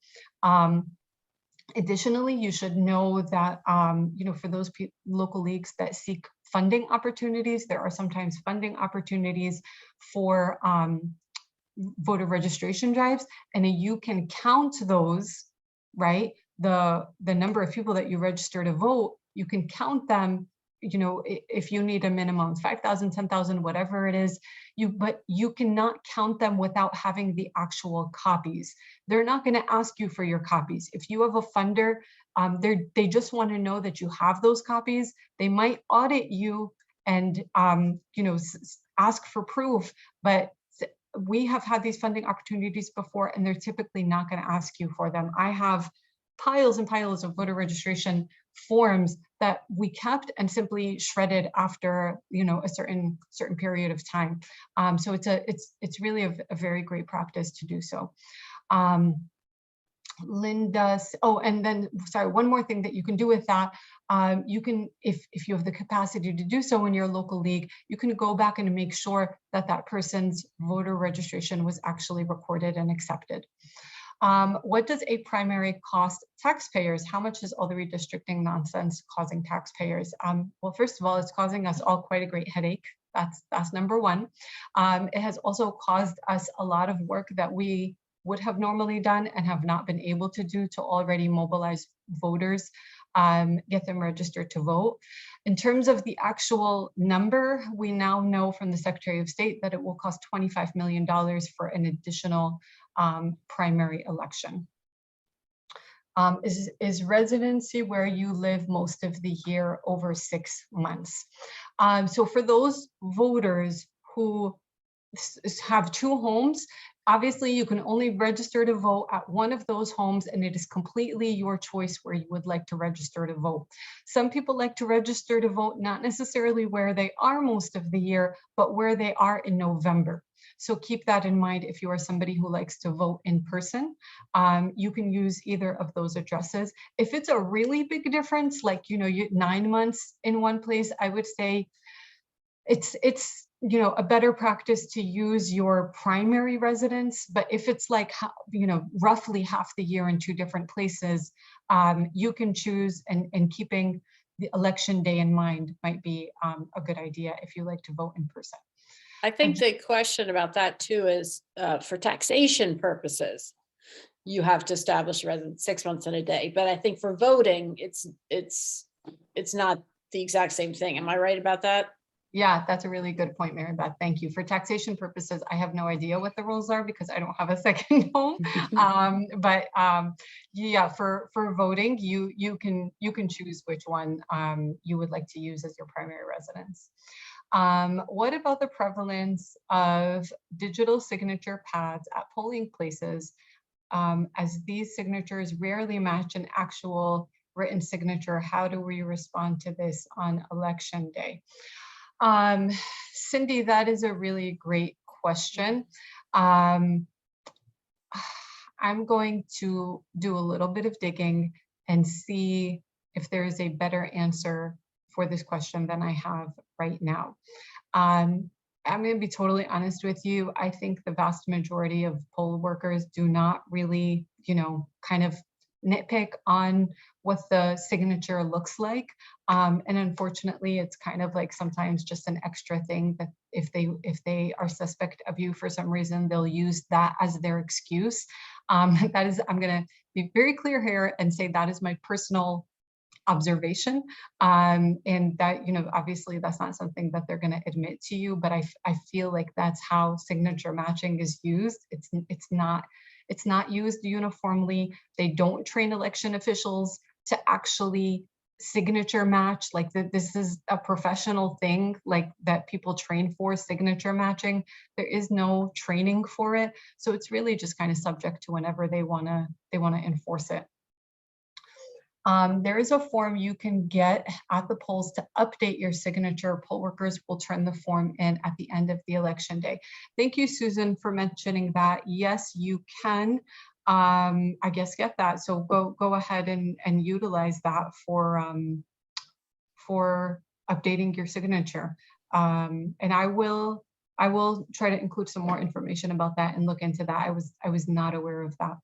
Additionally, you should know that, for those local leagues that seek funding opportunities, there are sometimes funding opportunities for voter registration drives, and you can count those, right? The number of people that you register to vote, you can count them, if you need a minimum 5,000, 10,000, whatever it is, but you cannot count them without having the actual copies. They're not going to ask you for your copies. If you have a funder, they just want to know that you have those copies. They might audit you and, ask for proof, but we have had these funding opportunities before, and they're typically not going to ask you for them. I have piles and piles of voter registration forms that we kept and simply shredded after a certain period of time. So it's really a very great practice to do so. Linda, and then sorry, one more thing that you can do with that, you can, if you have the capacity to do so in your local league, you can go back and make sure that that person's voter registration was actually recorded and accepted. What does a primary cost taxpayers? How much is all the redistricting nonsense causing taxpayers? Well, first of all, it's causing us all quite a great headache. That's number one. It has also caused us a lot of work that we would have normally done and have not been able to do to already mobilize voters, get them registered to vote. In terms of the actual number, we now know from the Secretary of State that it will cost $25 million for an additional primary election. Is residency where you live most of the year over 6 months? So for those voters who have 2 homes, obviously you can only register to vote at one of those homes, and it is completely your choice where you would like to register to vote. Some people like to register to vote not necessarily where they are most of the year, but where they are in November. So keep that in mind if you are somebody who likes to vote in person. You can use either of those addresses. If it's a really big difference, like, you know, 9 months in one place, I would say it's you know, a better practice to use your primary residence. But if it's like, you know, roughly half the year in 2 different places, you can choose, and keeping the election day in mind might be a good idea if you like to vote in person.
I think the question about that too is for taxation purposes, you have to establish residence 6 months in a day. But I think for voting, it's not the exact same thing. Am I right about that?
Yeah, that's a really good point, Mary Beth. Thank you. For taxation purposes, I have no idea what the rules are because I don't have a second home. Yeah, for voting, you can choose which one you would like to use as your primary residence. What about the prevalence of digital signature pads at polling places, as these signatures rarely match an actual written signature? How do we respond to this on election day? Cindy, that is a really great question. I'm going to do a little bit of digging and see if there is a better answer for this question than I have right now. I'm going to be totally honest with you. I think the vast majority of poll workers do not really, you know, kind of nitpick on what the signature looks like. And unfortunately, it's kind of like sometimes just an extra thing that if they are suspect of you for some reason, they'll use that as their excuse. That is, I'm going to be very clear here and say that is my personal observation, and that, you know, obviously that's not something that they're going to admit to you, but I feel like that's how signature matching is used. It's not used uniformly. They don't train election officials to actually signature match, like that. This is a professional thing, like that people train for signature matching. There is no training for it, so it's really just kind of subject to whenever they want to enforce it. There is a form you can get at the polls to update your signature. Poll workers will turn the form in at the end of the election day. Thank you, Susan, for mentioning that. Yes, you can, I guess, get that. So go ahead and utilize that for updating your signature. And I will try to include some more information about that and look into that. I was not aware of that.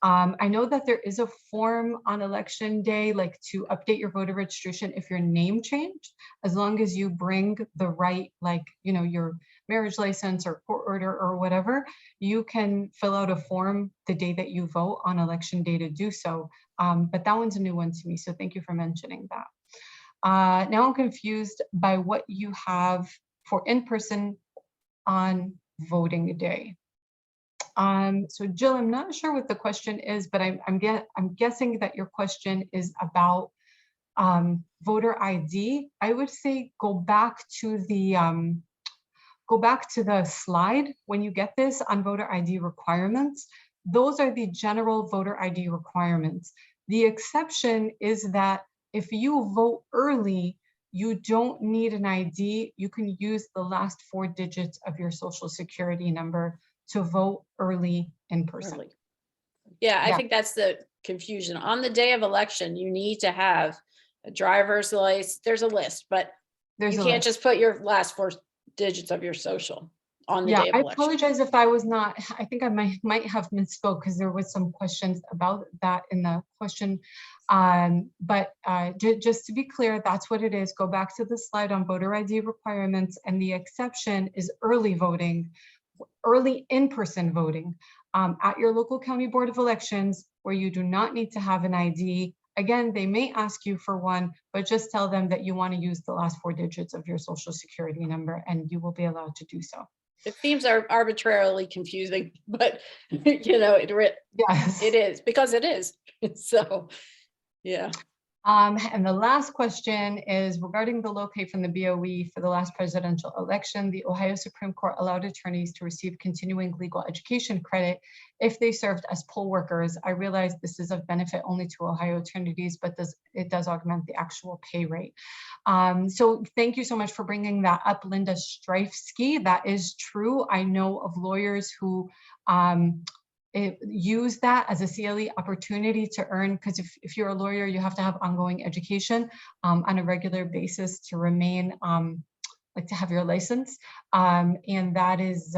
I know that there is a form on election day, like to update your voter registration if your name changed, as long as you bring the right, like, you know, your marriage license or court order or whatever, you can fill out a form the day that you vote on election day to do so. But that one's a new one to me, so thank you for mentioning that. Now I'm confused by what you have for in-person on voting day. So Jill, I'm not sure what the question is, but I'm guessing that your question is about voter ID. I would say go back to the slide when you get this on voter ID requirements. Those are the general voter ID requirements. The exception is that if you vote early, you don't need an ID. You can use the last 4 digits of your social security number to vote early in person.
Yeah, I think that's the confusion. On the day of election, you need to have a driver's license. There's a list, but you can't just put your last 4 digits of your social on the
Yeah,
day of
I
election.
apologize if I was not, I think I might have misspoke because there was some questions about that in the question. But just to be clear, that's what it is. Go back to the slide on voter ID requirements, and the exception is early voting, early in-person voting at your local county board of elections, where you do not need to have an ID. Again, they may ask you for one, but just tell them that you want to use the last 4 digits of your social security number, and you will be allowed to do so.
It seems arbitrarily confusing, but you know,
Yes.
it is, because it is. So, yeah.
And the last question is regarding the low pay from the BOE for the last presidential election. The Ohio Supreme Court allowed attorneys to receive continuing legal education credit if they served as poll workers. I realize this is of benefit only to Ohio attorneys, but it does augment the actual pay rate. So thank you so much for bringing that up, Linda Streifsky. That is true. I know of lawyers who use that as a CLE opportunity to earn, because if you're a lawyer, you have to have ongoing education on a regular basis to remain, like to have your license. And that is,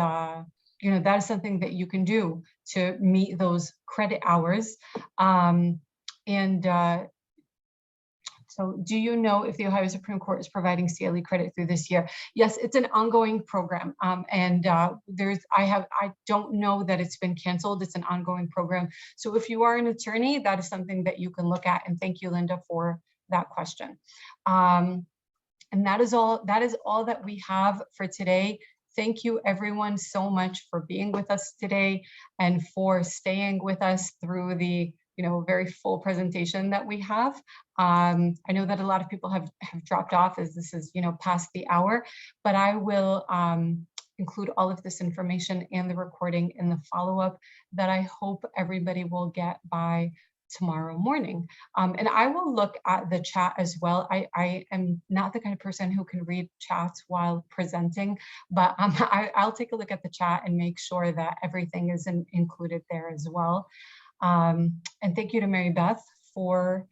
you know, that is something that you can do to meet those credit hours. So do you know if the Ohio Supreme Court is providing CLE credit through this year? Yes, it's an ongoing program. I don't know that it's been canceled. It's an ongoing program. So if you are an attorney, that is something that you can look at. And thank you, Linda, for that question. And that is all that we have for today. Thank you everyone so much for being with us today and for staying with us through the very full presentation that we have. I know that a lot of people have dropped off as this is past the hour, but I will include all of this information and the recording in the follow-up that I hope everybody will get by tomorrow morning. And I will look at the chat as well. I am not the kind of person who can read chats while presenting, but I'll take a look at the chat and make sure that everything is included there as well. And thank you to Mary Beth for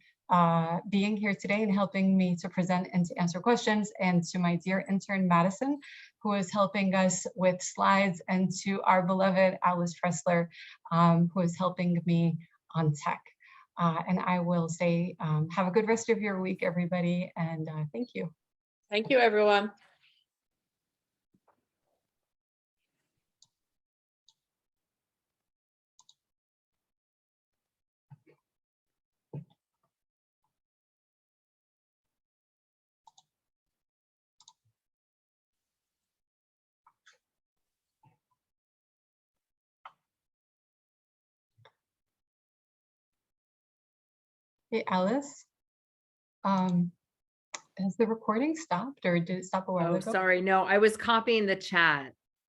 being here today and helping me to present and to answer questions, and to my dear intern Madison, who is helping us with slides, and to our beloved Alice Tressler, who is helping me on tech. And I will say, have a good rest of your week, everybody, and thank you.
Thank you, everyone.
Hey, Alice, has the recording stopped, or did it stop a while ago?
Sorry, no, I was copying the chat.